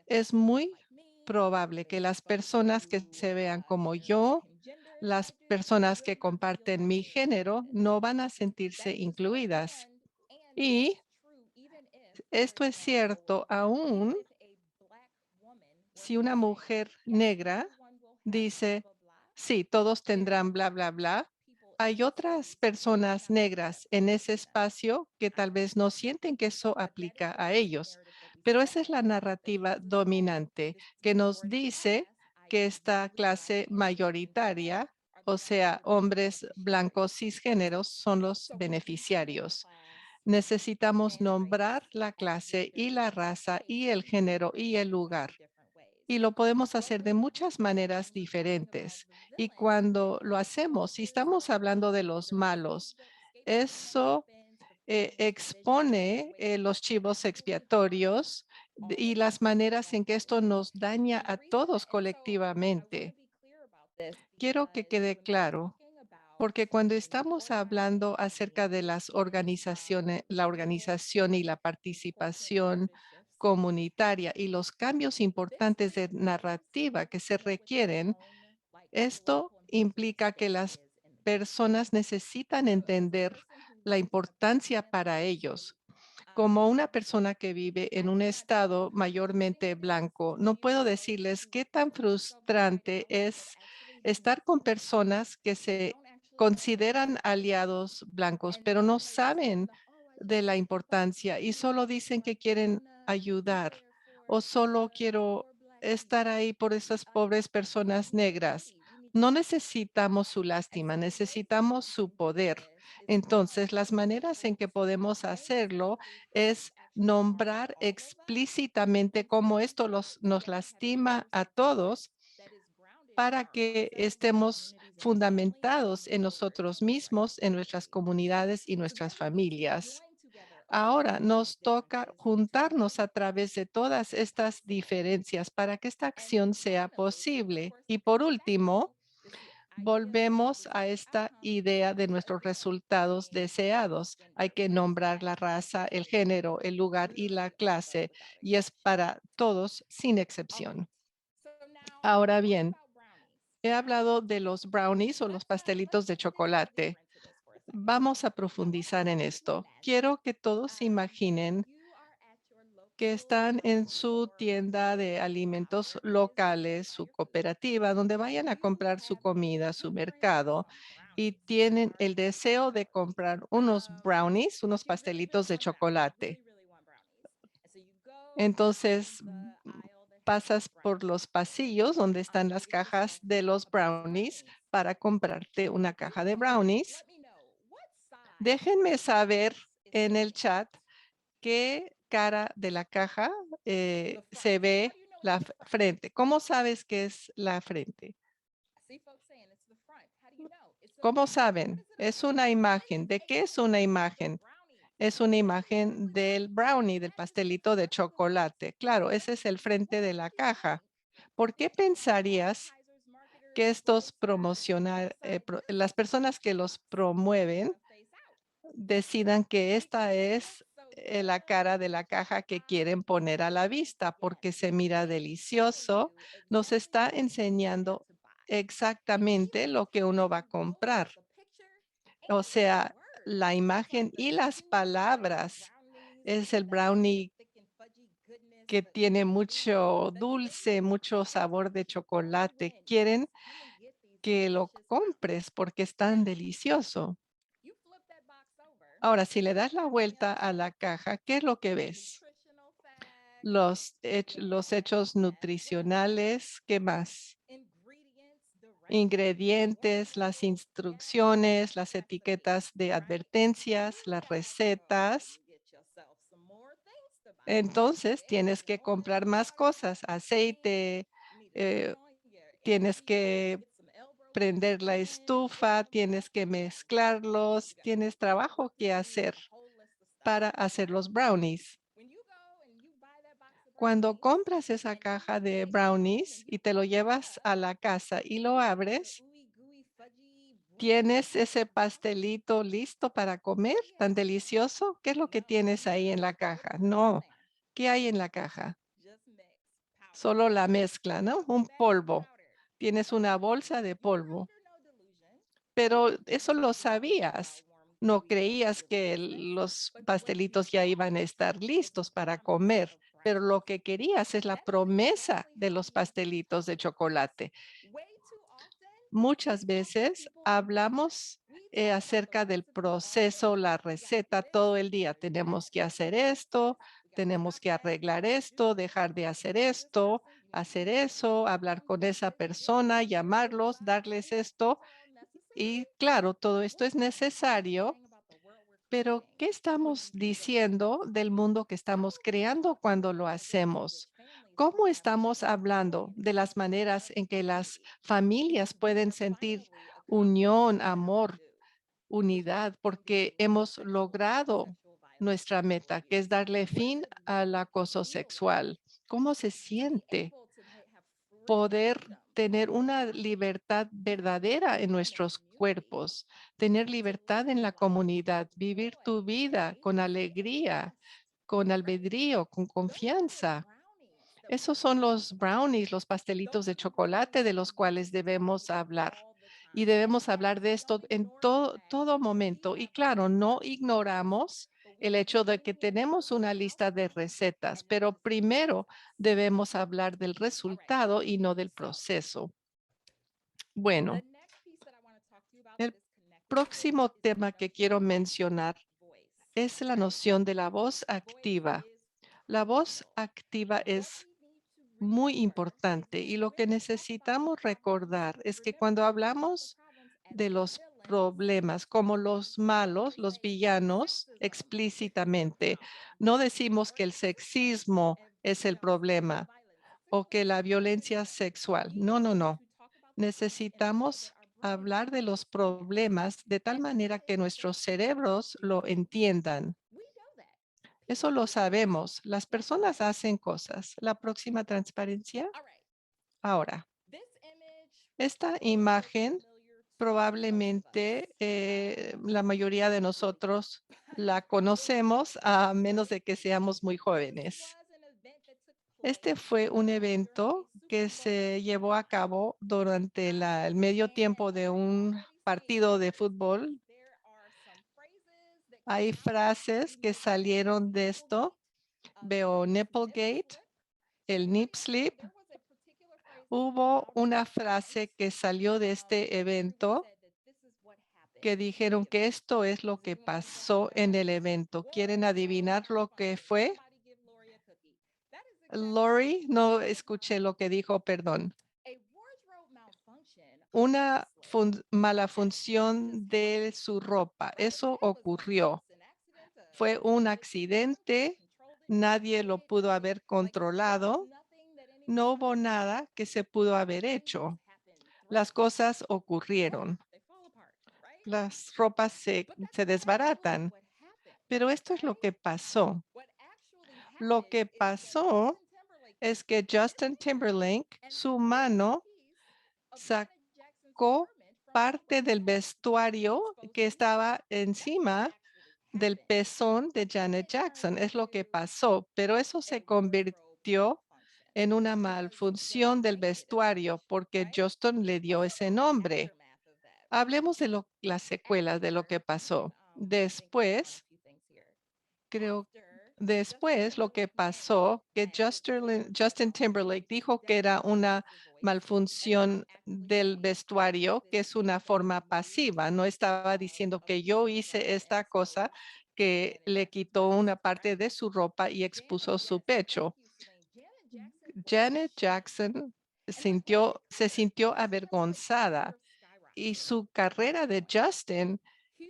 Es muy probable que las personas que se vean como yo, las personas que comparten mi género, no van a sentirse incluidas. Y esto es cierto aún si una mujer negra dice, sí, todos tendrán bla, bla, bla. Hay otras personas negras en ese espacio que tal vez no sienten que eso aplica a ellos. Pero esa es la narrativa dominante que nos dice que esta clase mayoritaria, o sea, hombres blancos cisgéneros, son los beneficiarios. Necesitamos nombrar la clase y la raza y el género y el lugar. Y lo podemos hacer de muchas maneras diferentes. Y cuando lo hacemos, si estamos hablando de los malos, eso expone los chivos expiatorios y las maneras en que esto nos daña a todos colectivamente. Quiero que quede claro, porque cuando estamos hablando acerca de las organizaciones, la organización y la participación comunitaria y los cambios importantes de narrativa que se requieren, esto implica que las personas necesitan entender la importancia para ellos. Como una persona que vive en un estado mayormente blanco, no puedo decirles qué tan frustrante es estar con personas que se consideran aliados blancos, pero no saben de la importancia y solo dicen que quieren ayudar o solo quiero estar ahí por esas pobres personas negras. No necesitamos su lástima, necesitamos su poder. Entonces, las maneras en que podemos hacerlo es nombrar explícitamente cómo esto nos lastima a todos para que estemos fundamentados en nosotros mismos, en nuestras comunidades y nuestras familias. Ahora nos toca juntarnos a través de todas estas diferencias para que esta acción sea posible. Y por último, volvemos a esta idea de nuestros resultados deseados. Hay que nombrar la raza, el género, el lugar y la clase, y es para todos sin excepción. Ahora bien, he hablado de los brownies o los pastelitos de chocolate. Vamos a profundizar en esto. Quiero que todos se imaginen que están en su tienda de alimentos locales, su cooperativa, donde vayan a comprar su comida, su mercado, y tienen el deseo de comprar unos brownies, unos pastelitos de chocolate. Entonces, pasas por los pasillos donde están las cajas de los brownies para comprarte una caja de brownies. Déjenme saber en el chat qué cara de la caja se ve la frente. ¿Cómo sabes que es la frente? ¿Cómo saben? Es una imagen. ¿De qué es una imagen? Es una imagen del brownie, del pastelito de chocolate. Claro, ese es el frente de la caja. ¿Por qué pensarías que las personas que los promueven decidan que esta es la cara de la caja que quieren poner a la vista porque se mira delicioso? Nos está enseñando exactamente lo que uno va a comprar. O sea, la imagen y las palabras. Es el brownie que tiene mucho dulce, mucho sabor de chocolate. Quieren que lo compres porque es tan delicioso. Ahora, si le das la vuelta a la caja, ¿qué es lo que ves? Los hechos nutricionales, ¿qué más? Ingredientes, las instrucciones, las etiquetas de advertencias, las recetas. Entonces, tienes que comprar más cosas, aceite, eh, tienes que prender la estufa, tienes que mezclarlos, tienes trabajo que hacer para hacer los brownies. Cuando compras esa caja de brownies y te lo llevas a la casa y lo abres, ¿tienes ese pastelito listo para comer? ¿Tan delicioso? ¿Qué es lo que tienes ahí en la caja? No. ¿Qué hay en la caja? Solo la mezcla, ¿no? Un polvo. Tienes una bolsa de polvo. Pero eso lo sabías. No creías que los pastelitos ya iban a estar listos para comer, pero lo que querías es la promesa de los pastelitos de chocolate. Muchas veces hablamos acerca del proceso, la receta todo el día. Tenemos que hacer esto, tenemos que arreglar esto, dejar de hacer esto, hacer eso, hablar con esa persona, llamarlos, darles esto. Y claro, todo esto es necesario, pero ¿qué estamos diciendo del mundo que estamos creando cuando lo hacemos? ¿Cómo estamos hablando de las maneras en que las familias pueden sentir unión, amor, unidad, porque hemos logrado nuestra meta, que es darle fin al acoso sexual? ¿Cómo se siente poder tener una libertad verdadera en nuestros cuerpos, tener libertad en la comunidad, vivir tu vida con alegría, con albedrío, con confianza? Esos son los brownies, los pastelitos de chocolate de los cuales debemos hablar. Y debemos hablar de esto en todo momento. Y claro, no ignoramos el hecho de que tenemos una lista de recetas, pero primero debemos hablar del resultado y no del proceso. Bueno, el próximo tema que quiero mencionar es la noción de la voz activa. La voz activa es muy importante y lo que necesitamos recordar es que cuando hablamos de los problemas como los malos, los villanos, explícitamente, no decimos que el sexismo es el problema o que la violencia sexual. No, no, no. Necesitamos hablar de los problemas de tal manera que nuestros cerebros lo entiendan. Eso lo sabemos. Las personas hacen cosas. La próxima transparencia. Ahora, esta imagen probablemente la mayoría de nosotros la conocemos a menos de que seamos muy jóvenes. Este fue un evento que se llevó a cabo durante el medio tiempo de un partido de fútbol. Hay frases que salieron de esto. Veo Nipplegate, el nip slip. Hubo una frase que salió de este evento que dijeron que esto es lo que pasó en el evento. ¿Quieren adivinar lo que fue? Lori, no escuché lo que dijo, perdón. Una mala función de su ropa. Eso ocurrió. Fue un accidente. Nadie lo pudo haber controlado. No hubo nada que se pudo haber hecho. Las cosas ocurrieron. Las ropas se desbaratan. Pero esto es lo que pasó. Lo que pasó es que Justin Timberlake, su mano, sacó parte del vestuario que estaba encima del pezón de Janet Jackson. Es lo que pasó, pero eso se convirtió en una malfunción del vestuario porque Justin le dio ese nombre. Hablemos de las secuelas de lo que pasó. Después, lo que pasó, que Justin Timberlake dijo que era una malfunción del vestuario, que es una forma pasiva. No estaba diciendo que yo hice esta cosa que le quitó una parte de su ropa y expuso su pecho. Janet Jackson se sintió avergonzada y su carrera de Justin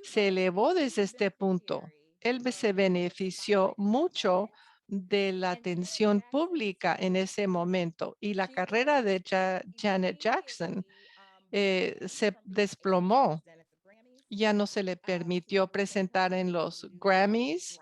se elevó desde este punto. Él se benefició mucho de la atención pública en ese momento y la carrera de Janet Jackson se desplomó. Ya no se le permitió presentar en los Grammys.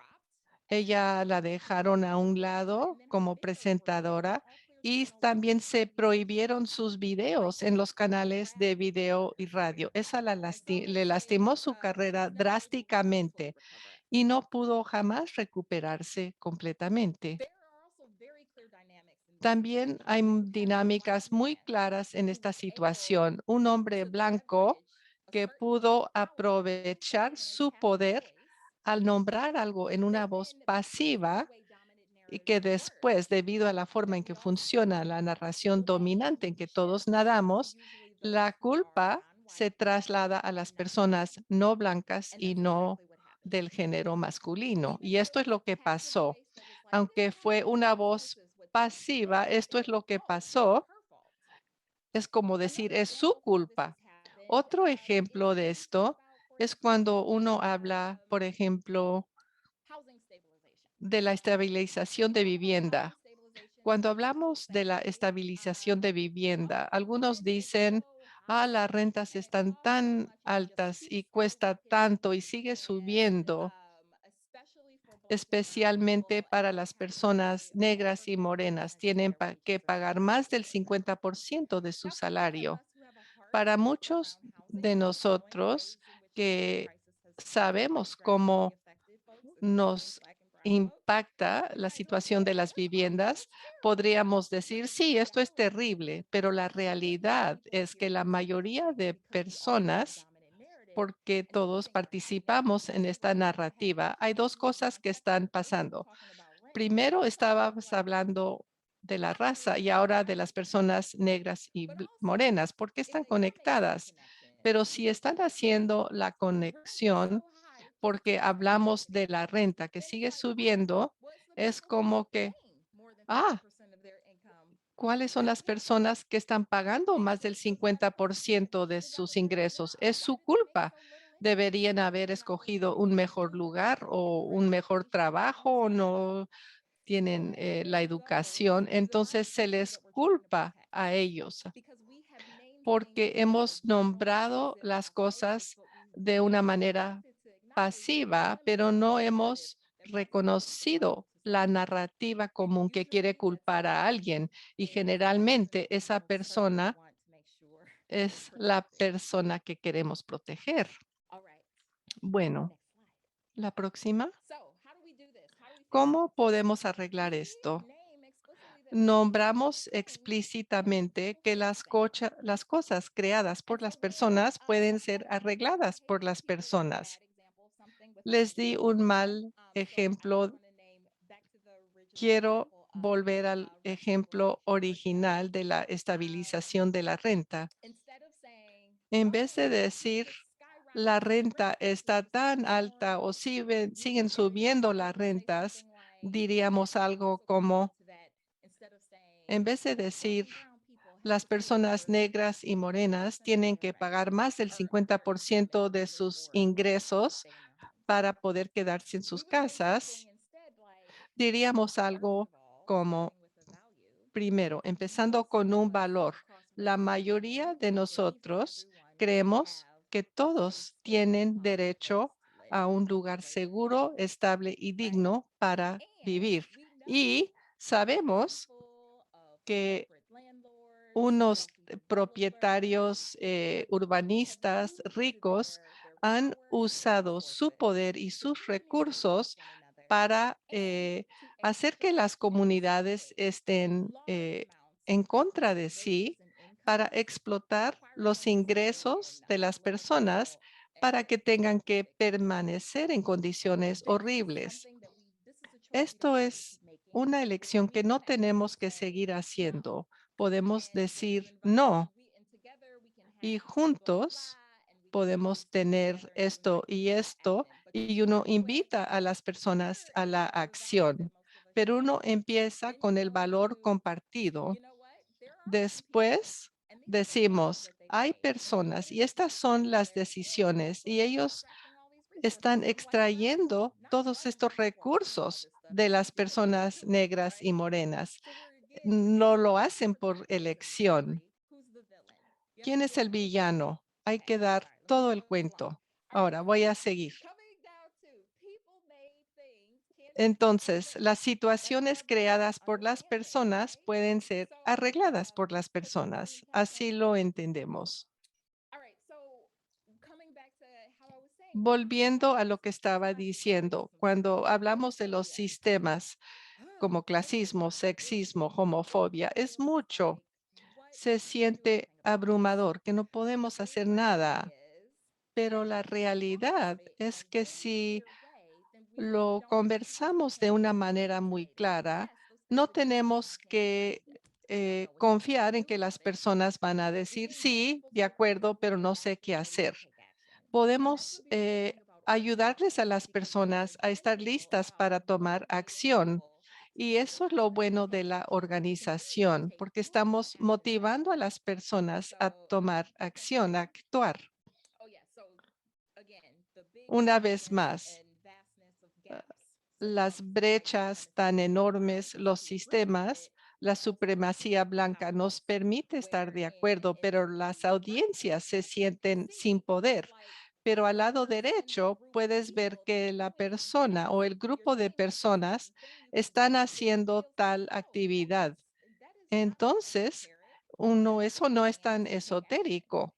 Ella la dejaron a un lado como presentadora y también se prohibieron sus videos en los canales de video y radio. Esa le lastimó su carrera drásticamente y no pudo jamás recuperarse completamente. También hay dinámicas muy claras en esta situación. Un hombre blanco que pudo aprovechar su poder al nombrar algo en una voz pasiva y que después, debido a la forma en que funciona la narración dominante en que todos nadamos, la culpa se traslada a las personas no blancas y no del género masculino. Y esto es lo que pasó. Aunque fue una voz pasiva, esto es lo que pasó. Es como decir, es su culpa. Otro ejemplo de esto es cuando uno habla, por ejemplo, de la estabilización de vivienda. Cuando hablamos de la estabilización de vivienda, algunos dicen, las rentas están tan altas y cuesta tanto y sigue subiendo, especialmente para las personas negras y morenas. Tienen que pagar más del 50% de su salario. Para muchos de nosotros que sabemos cómo nos impacta la situación de las viviendas, podríamos decir, sí, esto es terrible, pero la realidad es que la mayoría de personas, porque todos participamos en esta narrativa, hay dos cosas que están pasando. Primero estábamos hablando de la raza y ahora de las personas negras y morenas, porque están conectadas. Pero si están haciendo la conexión porque hablamos de la renta que sigue subiendo, es como que, ah, ¿cuáles son las personas que están pagando más del 50% de sus ingresos? Es su culpa. Deberían haber escogido un mejor lugar o un mejor trabajo o no tienen la educación. Entonces se les culpa a ellos porque hemos nombrado las cosas de una manera pasiva, pero no hemos reconocido la narrativa común que quiere culpar a alguien y generalmente esa persona es la persona que queremos proteger. Bueno, la próxima. ¿Cómo podemos arreglar esto? Nombramos explícitamente que las cosas creadas por las personas pueden ser arregladas por las personas. Les di un mal ejemplo. Quiero volver al ejemplo original de la estabilización de la renta. En vez de decir la renta está tan alta o siguen subiendo las rentas, diríamos algo como, en vez de decir las personas negras y morenas tienen que pagar más del 50% de sus ingresos para poder quedarse en sus casas, diríamos algo como, primero, empezando con un valor. La mayoría de nosotros creemos que todos tienen derecho a un lugar seguro, estable y digno para vivir. Y sabemos que unos propietarios urbanistas ricos han usado su poder y sus recursos para hacer que las comunidades estén en contra de sí, para explotar los ingresos de las personas para que tengan que permanecer en condiciones horribles. Esto es una elección que no tenemos que seguir haciendo. Podemos decir no y juntos podemos tener esto y uno invita a las personas a la acción, pero uno empieza con el valor compartido. Después decimos, hay personas y estas son las decisiones y ellos están extrayendo todos estos recursos de las personas negras y morenas. No lo hacen por elección. ¿Quién es el villano? Hay que dar todo el cuento. Ahora voy a seguir. Entonces, las situaciones creadas por las personas pueden ser arregladas por las personas. Así lo entendemos. Volviendo a lo que estaba diciendo, cuando hablamos de los sistemas como clasismo, sexismo, homofobia, es mucho. Se siente abrumador, que no podemos hacer nada. Pero la realidad es que si lo conversamos de una manera muy clara, no tenemos que confiar en que las personas van a decir, sí, de acuerdo, pero no sé qué hacer. Podemos ayudarles a las personas a estar listas para tomar acción. Y eso es lo bueno de la organización, porque estamos motivando a las personas a tomar acción, a actuar. Una vez más, las brechas tan enormes, los sistemas, la supremacía blanca nos permite estar de acuerdo, pero las audiencias se sienten sin poder. Pero al lado derecho puedes ver que la persona o el grupo de personas están haciendo tal actividad. Entonces, eso no es tan esotérico.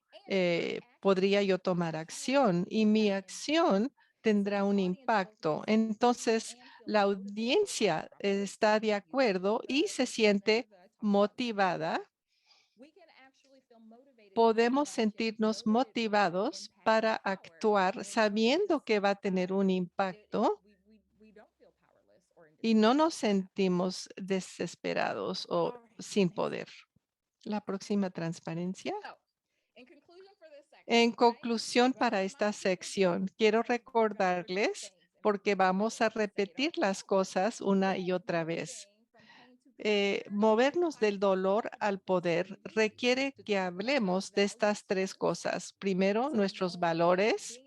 Podría yo tomar acción y mi acción tendrá un impacto. Entonces, la audiencia está de acuerdo y se siente motivada. Podemos sentirnos motivados para actuar sabiendo que va a tener un impacto y no nos sentimos desesperados o sin poder. La próxima transparencia. En conclusión para esta sección, quiero recordarles, porque vamos a repetir las cosas una y otra vez. Movernos del dolor al poder requiere que hablemos de estas tres cosas. Primero, nuestros valores.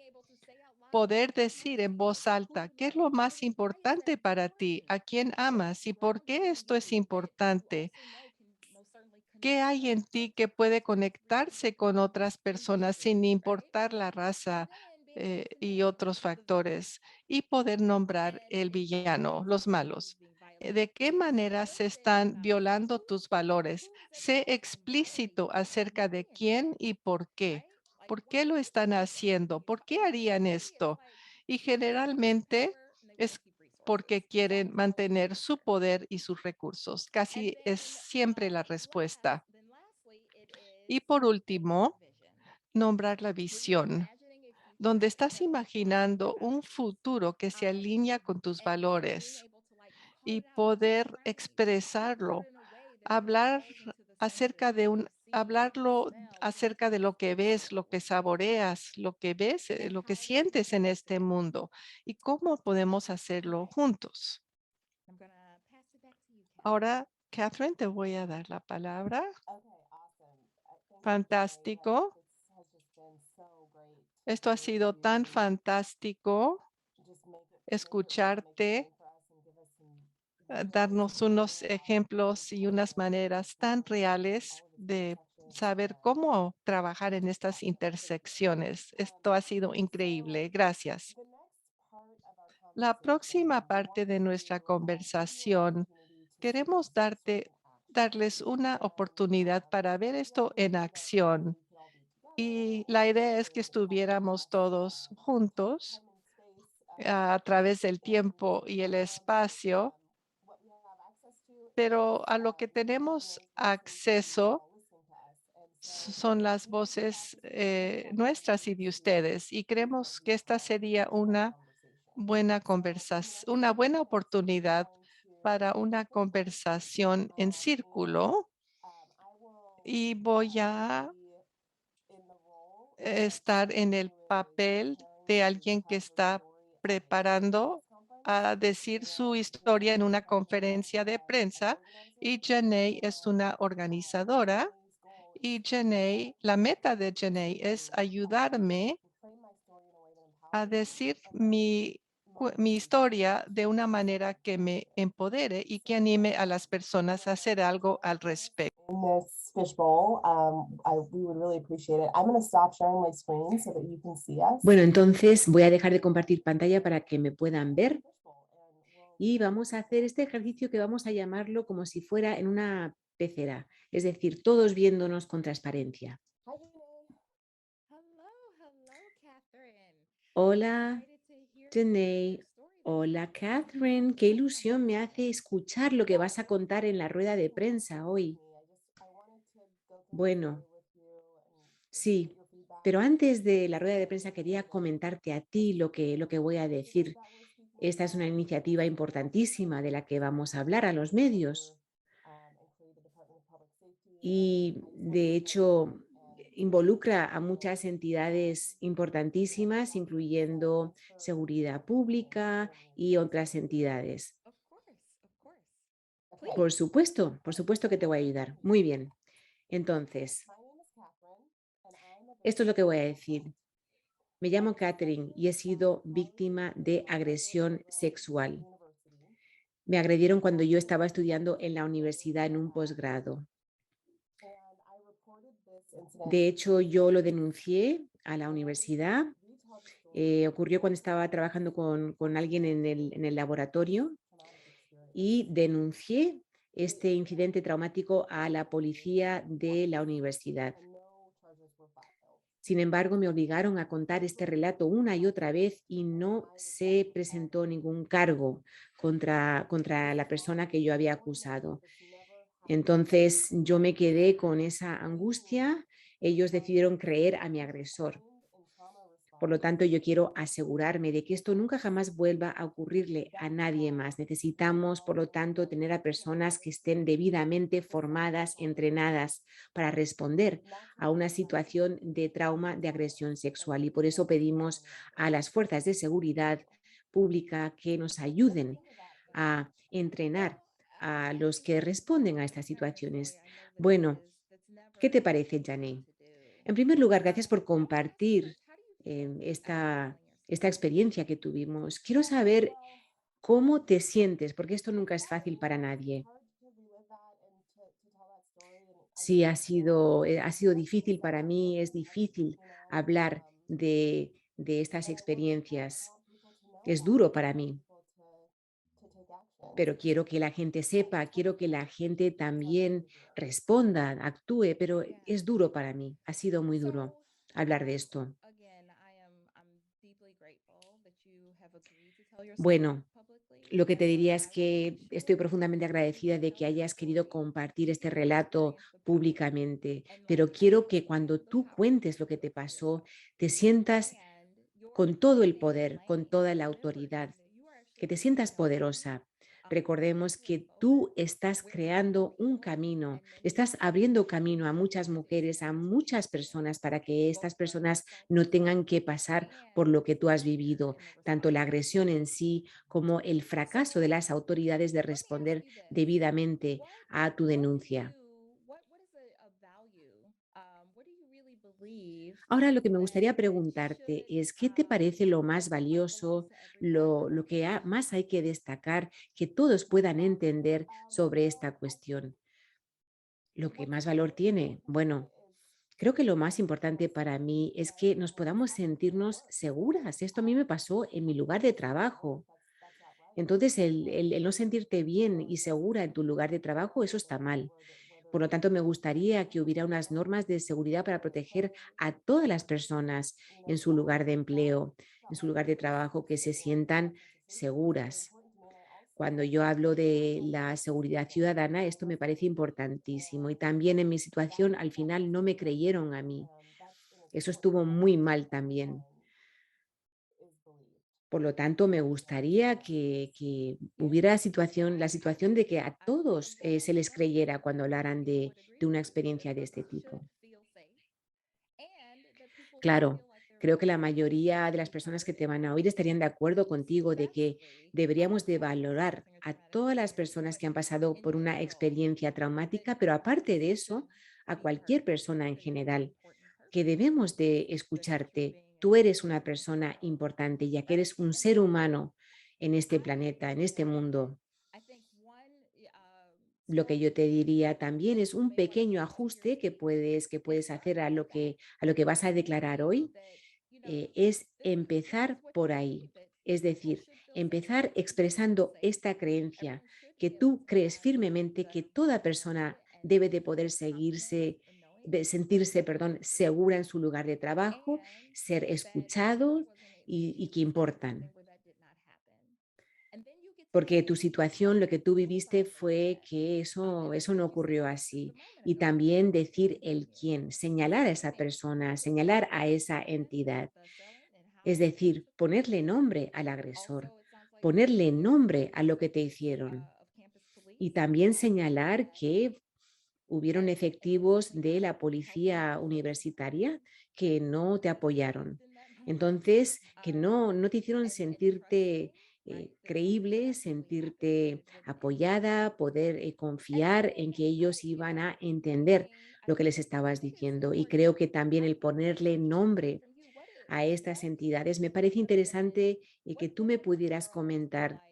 Poder decir en voz alta qué es lo más importante para ti, a quién amas y por qué esto es importante. ¿Qué hay en ti que puede conectarse con otras personas sin importar la raza y otros factores? Y poder nombrar el villano, los malos. ¿De qué manera se están violando tus valores? Sé explícito acerca de quién y por qué. ¿Por qué lo están haciendo? ¿Por qué harían esto? Y generalmente es porque quieren mantener su poder y sus recursos. Casi es siempre la respuesta. Y por último, nombrar la visión, donde estás imaginando un futuro que se alinea con tus valores y poder expresarlo, hablar hablarlo acerca de lo que ves, lo que saboreas, lo que ves, lo que sientes en este mundo y cómo podemos hacerlo juntos. Ahora, Catherine, te voy a dar la palabra. Fantástico. Esto ha sido tan fantástico escucharte, darnos unos ejemplos y unas maneras tan reales de saber cómo trabajar en estas intersecciones. Esto ha sido increíble. Gracias. La próxima parte de nuestra conversación, queremos darles una oportunidad para ver esto en acción. Y la idea es que estuviéramos todos juntos a través del tiempo y el espacio, pero a lo que tenemos acceso son las voces nuestras y de ustedes. Y creemos que esta sería una buena conversación, una buena oportunidad para una conversación en círculo. Y voy a estar en el papel de alguien que está preparando a decir su historia en una conferencia de prensa, y Janae es una organizadora, y Janae, la meta de Janae es ayudarme a decir mi historia de una manera que me empodere y que anime a las personas a hacer algo al respecto. In this fishbowl, we would really appreciate it. I'm going to stop sharing my screen so that you can see us. Bueno, entonces voy a dejar de compartir pantalla para que me puedan ver y vamos a hacer este ejercicio que vamos a llamarlo como si fuera en una pecera, es decir, todos viéndonos con transparencia. Hi, Janae. Hello, Catherine. Hola, Excited to hear Janae. your story. Hola, Catherine. Qué ilusión me hace escuchar lo que vas a contar en la rueda de prensa hoy. Bueno, sí, pero antes de la rueda de prensa quería comentarte a ti lo que voy a decir. Esta es una iniciativa importantísima de la que vamos a hablar a los medios y, de hecho, involucra a muchas entidades importantísimas, incluyendo Seguridad Pública y otras entidades. Of course. Por supuesto que te voy a ayudar. Muy bien. Entonces, esto es lo que voy a decir. Me llamo Catherine y he sido víctima de agresión sexual. Me agredieron cuando yo estaba estudiando en la universidad en un posgrado. De hecho, yo lo denuncié a la universidad. Ocurrió cuando estaba trabajando con alguien en el laboratorio y denuncié este incidente traumático a la policía de la universidad. Sin embargo, me obligaron a contar este relato una y otra vez y no se presentó ningún cargo contra la persona que yo había acusado. Entonces, yo me quedé con esa angustia. Ellos decidieron creer a mi agresor. Por lo tanto, yo quiero asegurarme de que esto nunca jamás vuelva a ocurrirle a nadie más. Necesitamos, por lo tanto, tener a personas que estén debidamente formadas, entrenadas para responder a una situación de trauma de agresión sexual. Y por eso pedimos a las fuerzas de seguridad pública que nos ayuden a entrenar a los que responden a estas situaciones. Bueno, ¿qué te parece, Janae? En primer lugar, gracias por compartir esta experiencia que tuvimos. Quiero saber cómo te sientes, porque esto nunca es fácil para nadie. Sí, ha sido difícil para mí, es difícil hablar de estas experiencias. Es duro para mí, pero quiero que la gente sepa, quiero que la gente también responda, actúe, pero es duro para mí, ha sido muy duro hablar de esto. Bueno, lo que te diría es que estoy profundamente agradecida de que hayas querido compartir este relato públicamente, pero quiero que cuando tú cuentes lo que te pasó, te sientas con todo el poder, con toda la autoridad, que te sientas poderosa. Recordemos que tú estás creando un camino, estás abriendo camino a muchas mujeres, a muchas personas para que estas personas no tengan que pasar por lo que tú has vivido, tanto la agresión en sí como el fracaso de las autoridades de responder debidamente a tu denuncia. Ahora lo que me gustaría preguntarte es, ¿qué te parece lo más valioso, lo que más hay que destacar, que todos puedan entender sobre esta cuestión? ¿Lo que más valor tiene? Bueno, creo que lo más importante para mí es que nos podamos sentirnos seguras. Esto a mí me pasó en mi lugar de trabajo. Entonces, el no sentirte bien y segura en tu lugar de trabajo, eso está mal. Por lo tanto, me gustaría que hubiera unas normas de seguridad para proteger a todas las personas en su lugar de empleo, en su lugar de trabajo, que se sientan seguras. Cuando yo hablo de la seguridad ciudadana, esto me parece importantísimo. Y también en mi situación, al final no me creyeron a mí. Eso estuvo muy mal también. Por lo tanto, me gustaría que hubiera la situación de que a todos se les creyera cuando hablaran de una experiencia de este tipo. Claro, creo que la mayoría de las personas que te van a oír estarían de acuerdo contigo de que deberíamos de valorar a todas las personas que han pasado por una experiencia traumática, pero aparte de eso, a cualquier persona en general, que debemos de escucharte. Tú eres una persona importante, ya que eres un ser humano en este planeta, en este mundo. Lo que yo te diría también es un pequeño ajuste que puedes hacer a lo que vas a declarar hoy, es empezar por ahí. Es decir, empezar expresando esta creencia que tú crees firmemente que toda persona debe de poder de sentirse, perdón, segura en su lugar de trabajo, ser escuchado y que importan. Porque tu situación, lo que tú viviste fue que eso no ocurrió así. Y también decir el quién, señalar a esa persona, señalar a esa entidad. Es decir, ponerle nombre al agresor, ponerle nombre a lo que te hicieron. Y también señalar que hubieron efectivos de la policía universitaria que no te apoyaron. Entonces, que no te hicieron sentirte creíble, sentirte apoyada, poder confiar en que ellos iban a entender lo que les estabas diciendo. Y creo que también el ponerle nombre a estas entidades, me parece interesante que tú me pudieras comentar,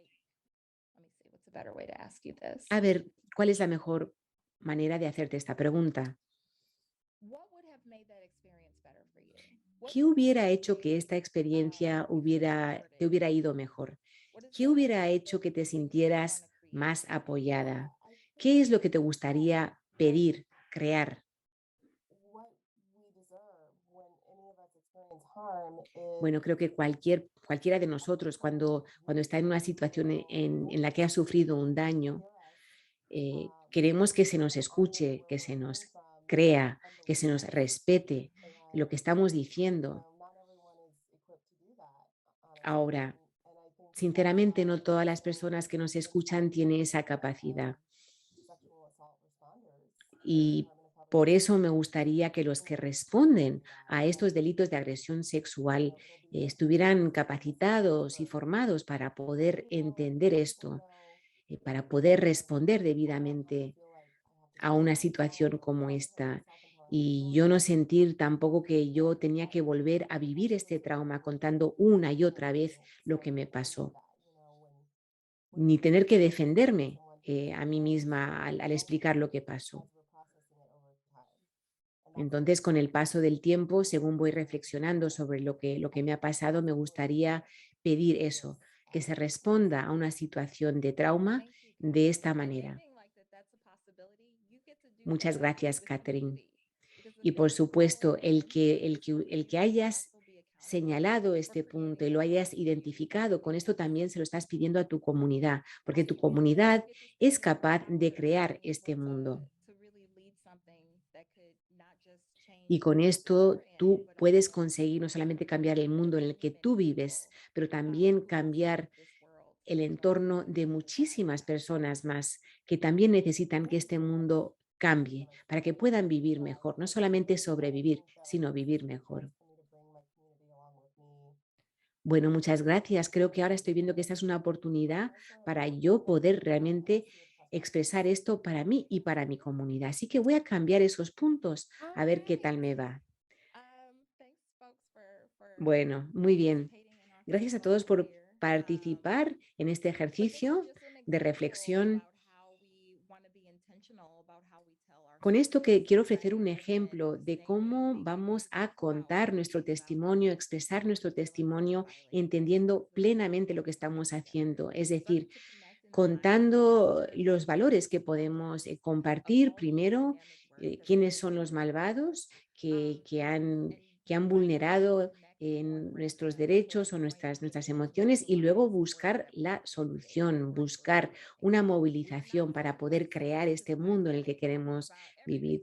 a ver, ¿cuál es la mejor manera de hacerte esta pregunta? ¿Qué hubiera hecho que esta experiencia te hubiera ido mejor? ¿Qué hubiera hecho que te sintieras más apoyada? ¿Qué es lo que te gustaría pedir, crear? Bueno, creo que cualquiera de nosotros, cuando está en una situación en la que ha sufrido un daño, queremos que se nos escuche, que se nos crea, que se nos respete lo que estamos diciendo. Ahora, sinceramente, no todas las personas que nos escuchan tienen esa capacidad. Y por eso me gustaría que los que responden a estos delitos de agresión sexual estuvieran capacitados y formados para poder entender esto, para poder responder debidamente a una situación como esta. Y yo no sentir tampoco que yo tenía que volver a vivir este trauma contando una y otra vez lo que me pasó, ni tener que defenderme a mí misma al explicar lo que pasó. Entonces, con el paso del tiempo, según voy reflexionando sobre lo que me ha pasado, me gustaría pedir eso, que se responda a una situación de trauma de esta manera. Muchas gracias, Catherine. Y por supuesto, el que hayas señalado este punto y lo hayas identificado, con esto también se lo estás pidiendo a tu comunidad, porque tu comunidad es capaz de crear este mundo. Y con esto tú puedes conseguir no solamente cambiar el mundo en el que tú vives, pero también cambiar el entorno de muchísimas personas más que también necesitan que este mundo cambie para que puedan vivir mejor, no solamente sobrevivir, sino vivir mejor. Bueno, muchas gracias. Creo que ahora estoy viendo que esta es una oportunidad para yo poder realmente expresar esto para mí y para mi comunidad. Así que voy a cambiar esos puntos a ver qué tal me va. Bueno, muy bien. Gracias a todos por participar en este ejercicio de reflexión. Con esto que quiero ofrecer un ejemplo de cómo vamos a contar nuestro testimonio, expresar nuestro testimonio, entendiendo plenamente lo que estamos haciendo. Es decir, contando los valores que podemos compartir primero, quiénes son los malvados que han vulnerado nuestros derechos o nuestras emociones y luego buscar la solución, buscar una movilización para poder crear este mundo en el que queremos vivir.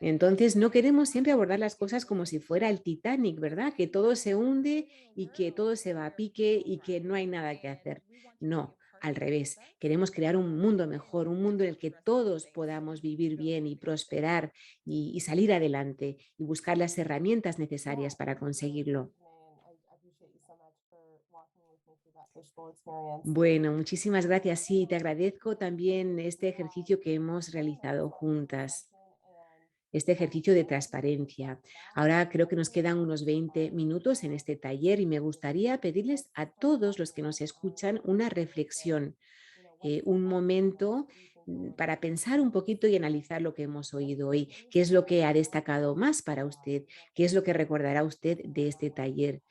Entonces, no queremos siempre abordar las cosas como si fuera el Titanic, ¿verdad? Que todo se hunde y que todo se va a pique y que no hay nada que hacer. No, al revés. Queremos crear un mundo mejor, un mundo en el que todos podamos vivir bien y prosperar y salir adelante y buscar las herramientas necesarias para conseguirlo. Bueno, muchísimas gracias. Sí, te agradezco también este ejercicio que hemos realizado juntas, este ejercicio de transparencia. Ahora creo que nos quedan unos 20 minutos en este taller y me gustaría pedirles a todos los que nos escuchan una reflexión, un momento para pensar un poquito y analizar lo que hemos oído hoy. ¿Qué es lo que ha destacado más para usted? ¿Qué es lo que recordará usted de este taller?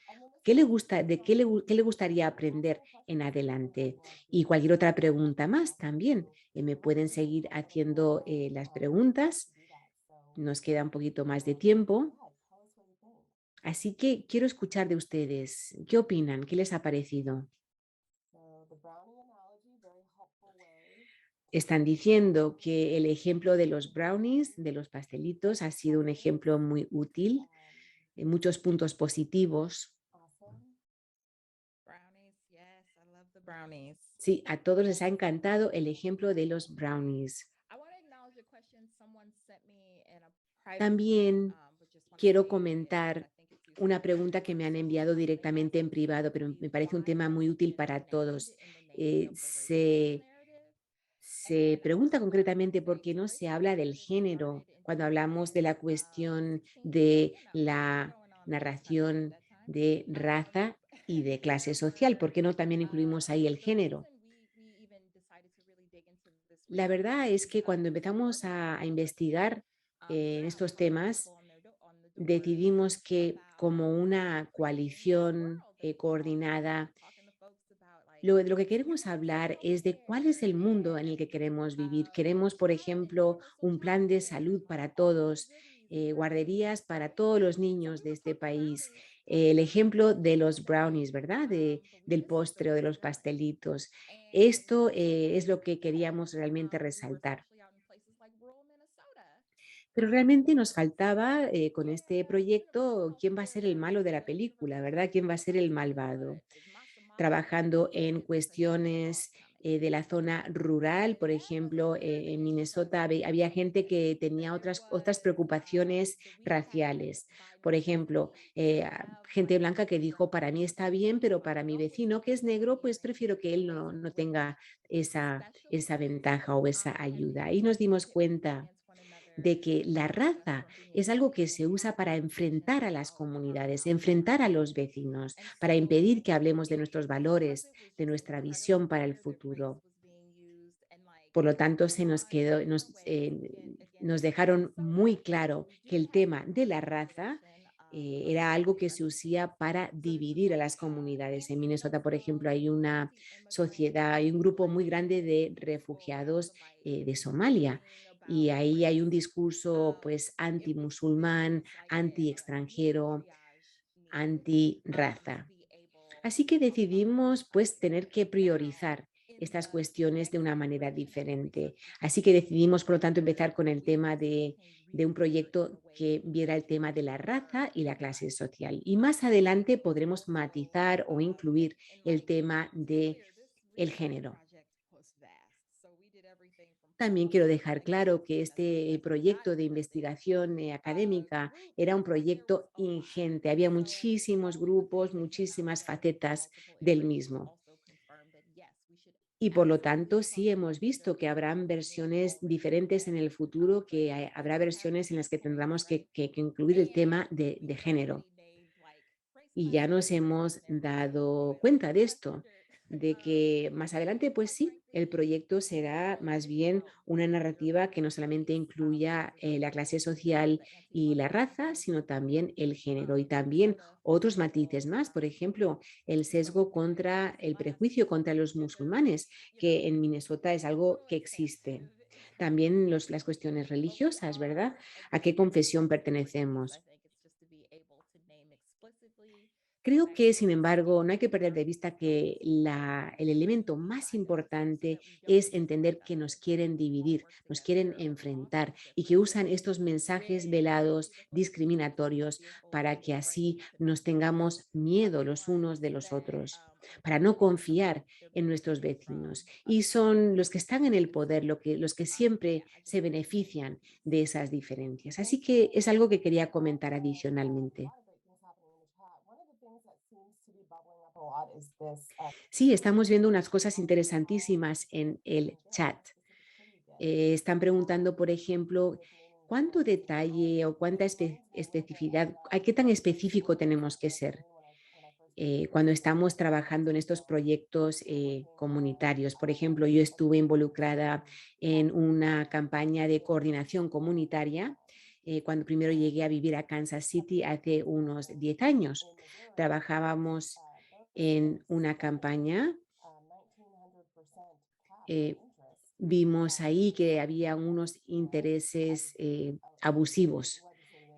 ¿Qué le gusta, de qué le gustaría aprender en adelante? Y cualquier otra pregunta más también. Me pueden seguir haciendo las preguntas. Nos queda un poquito más de tiempo. Así que quiero escuchar de ustedes. ¿Qué opinan? ¿Qué les ha parecido? Están diciendo que el ejemplo de los brownies, de los pastelitos, ha sido un ejemplo muy útil, en muchos puntos positivos. Brownies, yes, I love the brownies. Sí, a todos les ha encantado el ejemplo de los brownies. I want to acknowledge a question someone sent me in a private chat, También but just wanna quiero say, comentar I think it's una useful for pregunta que me han everyone. enviado directamente en privado, pero me parece un tema muy útil para todos. Se pregunta concretamente por qué no se habla del género cuando hablamos de la cuestión de la narración de raza y de clase social. ¿Por qué no también incluimos ahí el género? La verdad es que cuando empezamos a investigar en estos temas, decidimos que como una coalición coordinada, de lo que queremos hablar es de cuál es el mundo en el que queremos vivir. Queremos, por ejemplo, un plan de salud para todos, guarderías para todos los niños de este país. El ejemplo de los brownies, ¿verdad? Del postre o de los pastelitos. Esto es lo que queríamos realmente resaltar. Pero realmente nos faltaba con este proyecto quién va a ser el malo de la película, ¿verdad? ¿Quién va a ser el malvado? Trabajando en cuestiones de la zona rural, por ejemplo, en Minnesota había gente que tenía otras preocupaciones raciales. Por ejemplo, gente blanca que dijo, para mí está bien, pero para mi vecino que es negro, pues prefiero que él no tenga esa ventaja o esa ayuda. Y nos dimos cuenta de que la raza es algo que se usa para enfrentar a las comunidades, enfrentar a los vecinos, para impedir que hablemos de nuestros valores, de nuestra visión para el futuro. Por lo tanto, nos dejaron muy claro que el tema de la raza era algo que se usaba para dividir a las comunidades. En Minnesota, por ejemplo, hay una sociedad, hay un grupo muy grande de refugiados de Somalia y ahí hay un discurso pues anti-musulmán, anti-extranjero, anti-raza. Así que decidimos pues tener que priorizar estas cuestiones de una manera diferente. Así que decidimos, por lo tanto, empezar con el tema de un proyecto que viera el tema de la raza y la clase social. Y más adelante podremos matizar o incluir el tema de el género. También quiero dejar claro que este proyecto de investigación académica era un proyecto ingente. Había muchísimos grupos, muchísimas facetas del mismo. Y por lo tanto, sí hemos visto que habrán versiones diferentes en el futuro, que habrá versiones en las que tendremos que incluir el tema de género. Y ya nos hemos dado cuenta de esto. de que más adelante, pues sí, el proyecto será más bien una narrativa que no solamente incluya la clase social y la raza, sino también el género y también otros matices más. Por ejemplo, el sesgo contra el prejuicio contra los musulmanes, que en Minnesota es algo que existe. También las cuestiones religiosas, ¿verdad? ¿A qué confesión pertenecemos? Creo que, sin embargo, no hay que perder de vista que el elemento más importante es entender que nos quieren dividir, nos quieren enfrentar y que usan estos mensajes velados, discriminatorios, para que así nos tengamos miedo los unos de los otros, para no confiar en nuestros vecinos. Y son los que están en el poder los que siempre se benefician de esas diferencias. Así que es algo que quería comentar adicionalmente. Sí, estamos viendo unas cosas interesantísimas en el chat. Están preguntando, por ejemplo, ¿cuánto detalle o cuánta especificidad, a qué tan específico tenemos que ser cuando estamos trabajando en estos proyectos comunitarios? Por ejemplo, yo estuve involucrada en una campaña de coordinación comunitaria cuando primero llegué a vivir a Kansas City hace unos 10 años. Trabajábamos en una campaña. eh, Vimos ahí que había unos intereses abusivos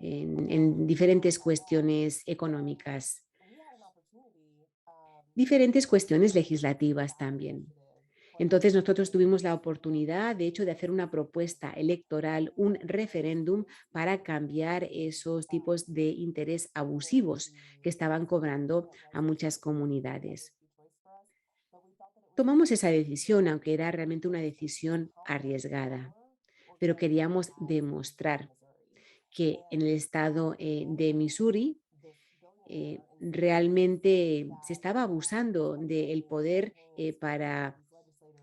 en diferentes cuestiones económicas, diferentes cuestiones legislativas también. Entonces nosotros tuvimos la oportunidad, de hecho, de hacer una propuesta electoral, un referéndum para cambiar esos tipos de interés abusivos que estaban cobrando a muchas comunidades. Tomamos esa decisión, aunque era realmente una decisión arriesgada, pero queríamos demostrar que en el estado de Missouri realmente se estaba abusando del poder para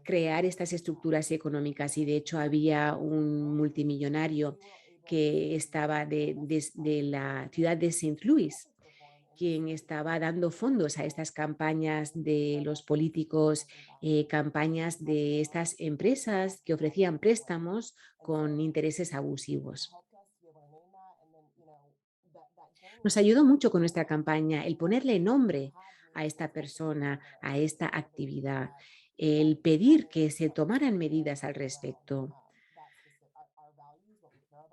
crear estas estructuras económicas y de hecho había un multimillonario que estaba de la ciudad de Saint Louis, quien estaba dando fondos a estas campañas de los políticos, campañas de estas empresas que ofrecían préstamos con intereses abusivos. Nos ayudó mucho con nuestra campaña el ponerle nombre a esta persona, a esta actividad, el pedir que se tomaran medidas al respecto.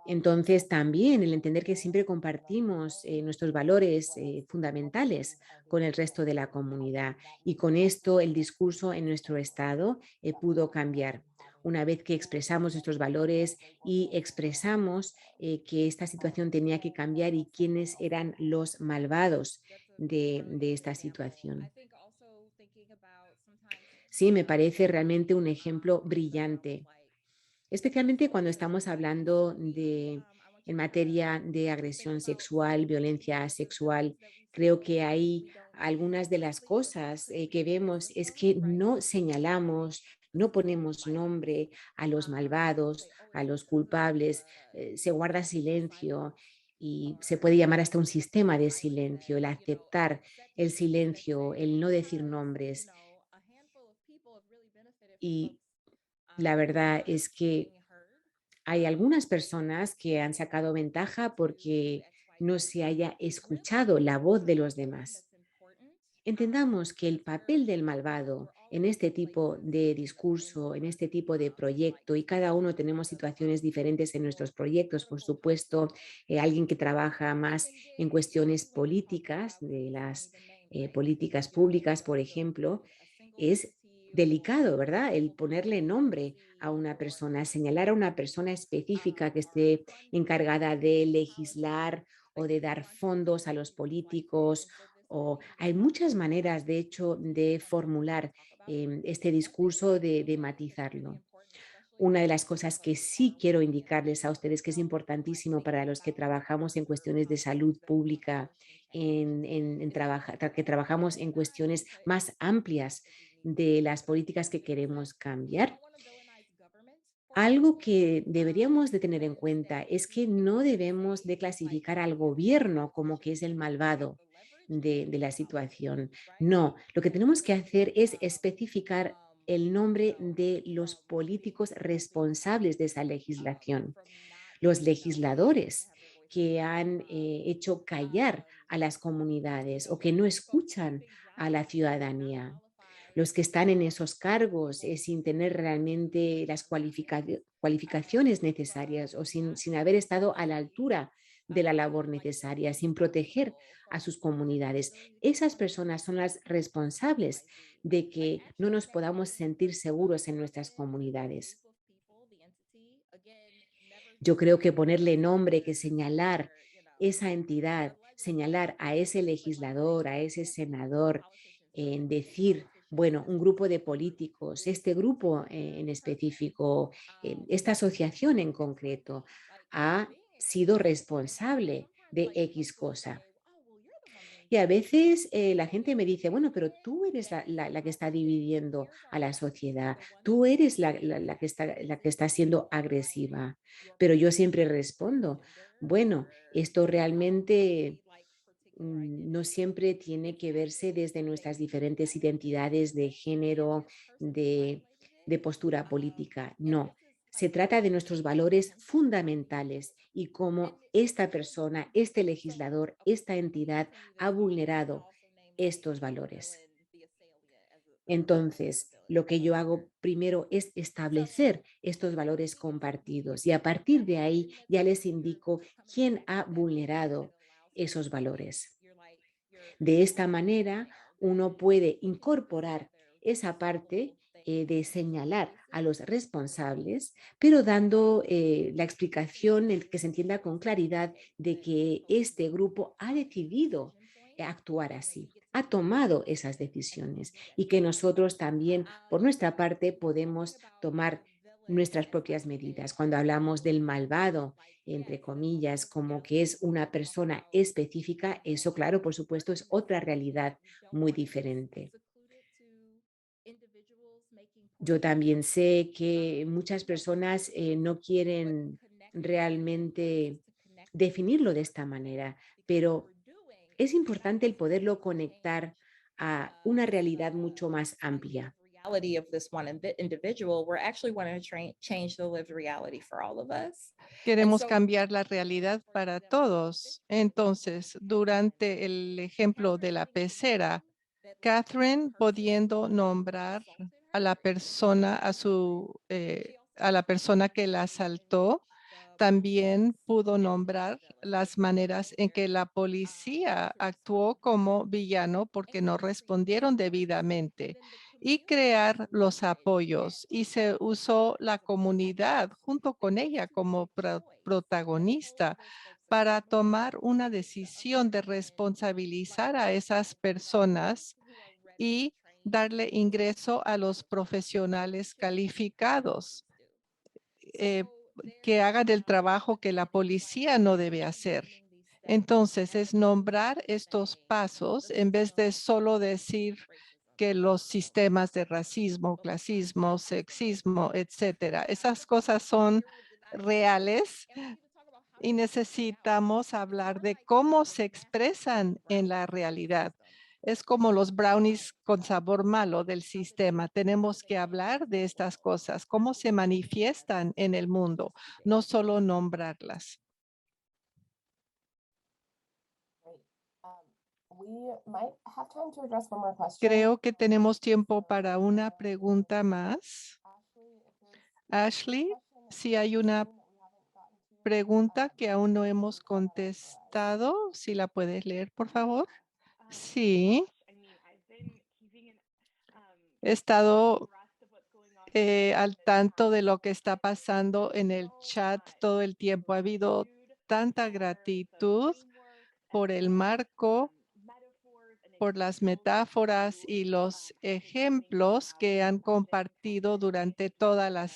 Entonces, también el entender que siempre compartimos nuestros valores fundamentales con el resto de la comunidad y con esto el discurso en nuestro estado pudo cambiar. Una vez que expresamos nuestros valores y expresamos que esta situación tenía que cambiar y quiénes eran los malvados de esta situación. Sí, me parece realmente un ejemplo brillante, especialmente cuando estamos hablando en materia de agresión sexual, violencia sexual. Creo que hay algunas de las cosas que vemos es que no señalamos, no ponemos nombre a los malvados, a los culpables, se guarda silencio y se puede llamar hasta un sistema de silencio, el aceptar el silencio, el no decir nombres. Y la verdad es que hay algunas personas que han sacado ventaja porque no se haya escuchado la voz de los demás. Entendamos que el papel del malvado en este tipo de discurso, en este tipo de proyecto, y cada uno tenemos situaciones diferentes en nuestros proyectos, por supuesto, alguien que trabaja más en cuestiones políticas, de las políticas públicas, por ejemplo, es delicado, ¿verdad? El ponerle nombre a una persona, señalar a una persona específica que esté encargada de legislar o de dar fondos a los políticos. O hay muchas maneras, de hecho, de formular este discurso, de matizarlo. Una de las cosas que sí quiero indicarles a ustedes que es importantísimo para los que trabajamos en cuestiones de salud pública, que trabajamos en cuestiones más amplias de las políticas que queremos cambiar. Algo que deberíamos de tener en cuenta es que no debemos de clasificar al gobierno como que es el malvado. de la situación. No, lo que tenemos que hacer es especificar el nombre de los políticos responsables de esa legislación, los legisladores que han hecho callar a las comunidades o que no escuchan a la ciudadanía, los que están en esos cargos sin tener realmente las cualificaciones necesarias o sin haber estado a la altura de la labor necesaria, sin proteger a sus comunidades. Esas personas son las responsables de que no nos podamos sentir seguros en nuestras comunidades. Yo creo que ponerle nombre, que señalar esa entidad, señalar a ese legislador, a ese senador, en decir, bueno, un grupo de políticos, este grupo en específico, esta asociación en concreto, ha sido responsable de X cosa. Y a veces la gente me dice, bueno, pero tú eres la que está dividiendo a la sociedad, tú eres la que está siendo agresiva. Pero yo siempre respondo, bueno, esto realmente no siempre tiene que verse desde nuestras diferentes identidades de género, de, de postura política. No, se trata de nuestros valores fundamentales y cómo esta persona, este legislador, esta entidad ha vulnerado estos valores. Entonces, lo que yo hago primero es establecer estos valores compartidos y a partir de ahí ya les indico quién ha vulnerado esos valores. De esta manera, uno puede incorporar esa parte de señalar a los responsables, pero dando la explicación que se entienda con claridad de que este grupo ha decidido actuar así, ha tomado esas decisiones y que nosotros también, por nuestra parte, podemos tomar nuestras propias medidas. Cuando hablamos del malvado, entre comillas, como que es una persona específica, eso, claro, por supuesto, es otra realidad muy diferente. Yo también sé que muchas personas no quieren realmente definirlo de esta manera, pero es importante el poderlo conectar a una realidad mucho más amplia. Reality of this one individual, we're actually wanting to change the lived reality for all of us. Queremos cambiar la realidad para todos. Entonces, durante el ejemplo de la pecera, Catherine pudiendo nombrar a la persona, a la persona que la asaltó, también pudo nombrar las maneras en que la policía actuó como villano porque no respondieron debidamente y crear los apoyos. Y se usó la comunidad junto con ella como protagonista para tomar una decisión de responsabilizar a esas personas y darle ingreso a los profesionales calificados que hagan el trabajo que la policía no debe hacer. Entonces, es nombrar estos pasos en vez de solo decir que los sistemas de racismo, clasismo, sexismo, etcétera, esas cosas son reales y necesitamos hablar de cómo se expresan en la realidad. Es como los brownies con sabor malo del sistema. Tenemos que hablar de estas cosas, cómo se manifiestan en el mundo, no solo nombrarlas. Great. We might have time to address one more question. Creo que tenemos tiempo para una pregunta más. Ashley, si hay una pregunta que aún no hemos contestado, si la puedes leer, por favor. Sí. He estado al tanto de lo que está pasando en el chat todo el tiempo. Ha habido tanta gratitud por el marco, por las metáforas y los ejemplos que han compartido durante toda la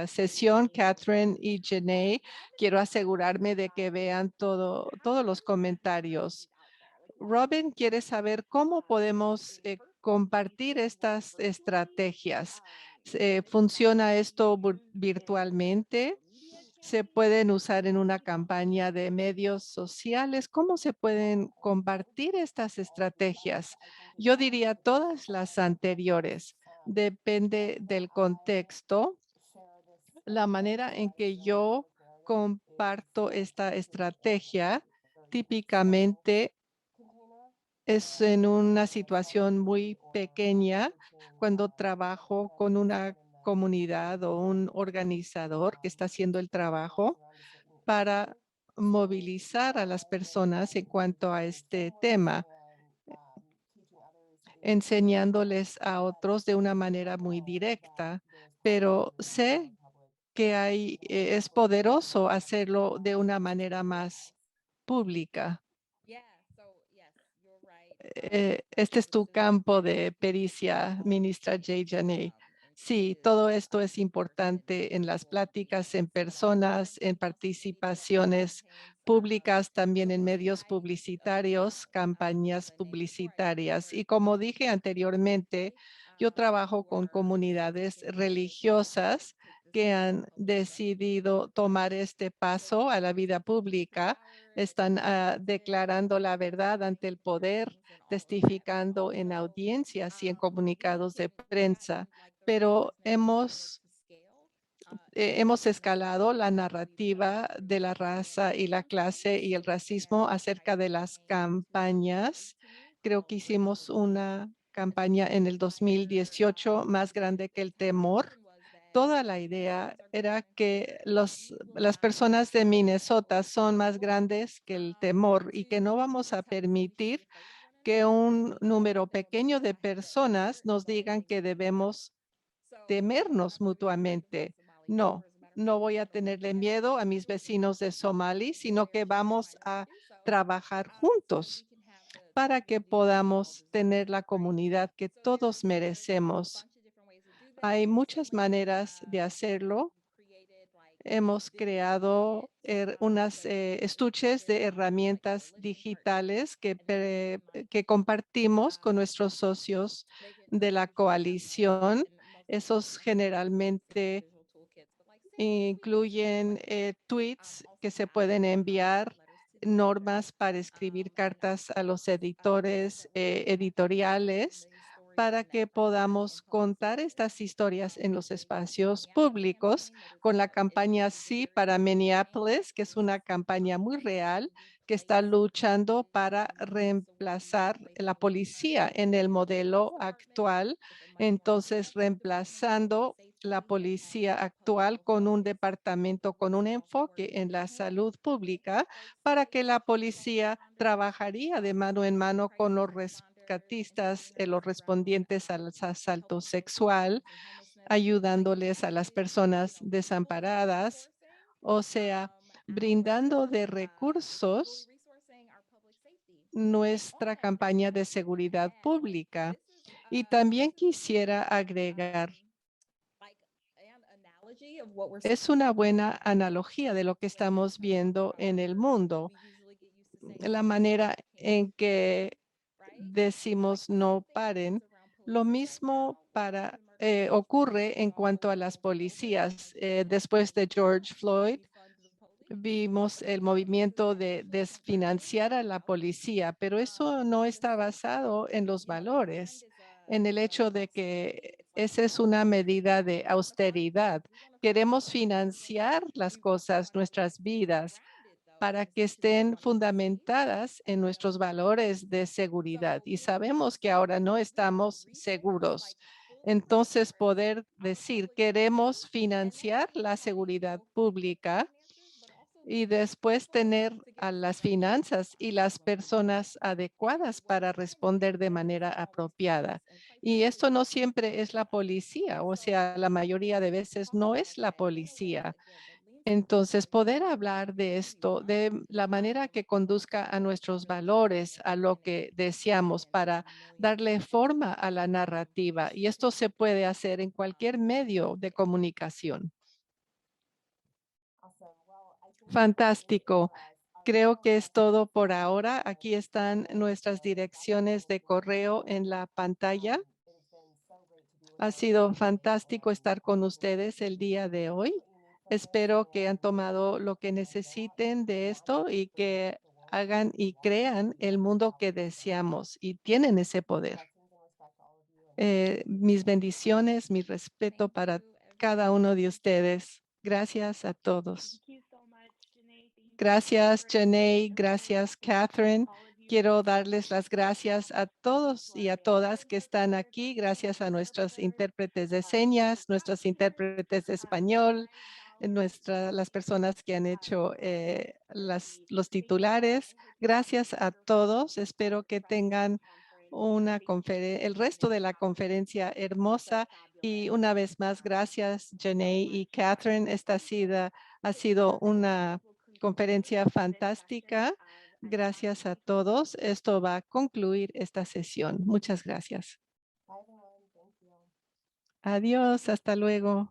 sesión, Catherine y Janae. Quiero asegurarme de que vean todos los comentarios. Robin quiere saber cómo podemos compartir estas estrategias. ¿Funciona esto virtualmente? se pueden usar en una campaña de medios sociales. ¿Cómo se pueden compartir estas estrategias? Yo diría todas las anteriores. Depende del contexto, la manera en que yo comparto esta estrategia típicamente es en una situación muy pequeña cuando trabajo con una comunidad o un organizador que está haciendo el trabajo para movilizar a las personas en cuanto a este tema, enseñándoles a otros de una manera muy directa, pero sé que es poderoso hacerlo de una manera más pública. Yeah, so yes, you're right. Este es tu campo de pericia, ministra J. Janey. Sí, todo esto es importante en las pláticas, en personas, en participaciones públicas, también en medios publicitarios, campañas publicitarias. Y como dije anteriormente, yo trabajo con comunidades religiosas que han decidido tomar este paso a la vida pública. Están declarando la verdad ante el poder, testificando en audiencias y en comunicados de prensa, pero hemos escalado la narrativa de la raza y la clase y el racismo acerca de las campañas. Creo que hicimos una campaña en el 2018 más grande que el temor. Toda la idea era que las personas de Minnesota son más grandes que el temor y que no vamos a permitir que un número pequeño de personas nos digan que debemos temernos mutuamente. No, no voy a tenerle miedo a mis vecinos de Somali, sino que vamos a trabajar juntos para que podamos tener la comunidad que todos merecemos. Hay muchas maneras de hacerlo. Hemos creado unas estuches de herramientas digitales que compartimos con nuestros socios de la coalición. Esos generalmente incluyen tweets que se pueden enviar, normas para escribir cartas a los editores editoriales para que podamos contar estas historias en los espacios públicos con la campaña Sí para Minneapolis, que es una campaña muy real que está luchando para reemplazar la policía en el modelo actual. Entonces, reemplazando la policía actual con un departamento con un enfoque en la salud pública para que la policía trabajaría de mano en mano con los rescatistas, los respondientes a los asaltos sexual, ayudándoles a las personas desamparadas, o sea, brindando de recursos nuestra campaña de seguridad pública. Y también quisiera agregar, es una buena analogía de lo que estamos viendo en el mundo, la manera en que decimos no paren. Lo mismo ocurre en cuanto a las policías. Después de George Floyd, vimos el movimiento de desfinanciar a la policía, pero eso no está basado en los valores, en el hecho de que esa es una medida de austeridad. Queremos financiar las cosas, nuestras vidas, para que estén fundamentadas en nuestros valores de seguridad. Y sabemos que ahora no estamos seguros. Entonces, poder decir, queremos financiar la seguridad pública y después tener a las finanzas y las personas adecuadas para responder de manera apropiada. Y esto no siempre es la policía, o sea, la mayoría de veces no es la policía. Entonces, poder hablar de esto, de la manera que conduzca a nuestros valores, a lo que deseamos para darle forma a la narrativa. Y esto se puede hacer en cualquier medio de comunicación. Fantástico. Creo que es todo por ahora. Aquí están nuestras direcciones de correo en la pantalla. Ha sido fantástico estar con ustedes el día de hoy. Espero que han tomado lo que necesiten de esto y que hagan y crean el mundo que deseamos y tienen ese poder. Mis bendiciones, mi respeto para cada uno de ustedes. Gracias a todos. Gracias, Janae. Gracias, Catherine. Quiero darles las gracias a todos y a todas que están aquí. Gracias a nuestros intérpretes de señas, nuestros intérpretes de español, las personas que han hecho los titulares. Gracias a todos. Espero que tengan el resto de la conferencia hermosa. Y una vez más, gracias, Janae y Catherine. Esta ha sido una conferencia fantástica. Gracias a todos. Esto va a concluir esta sesión. Muchas gracias. Bye, everyone. Thank you. Adiós. Hasta luego.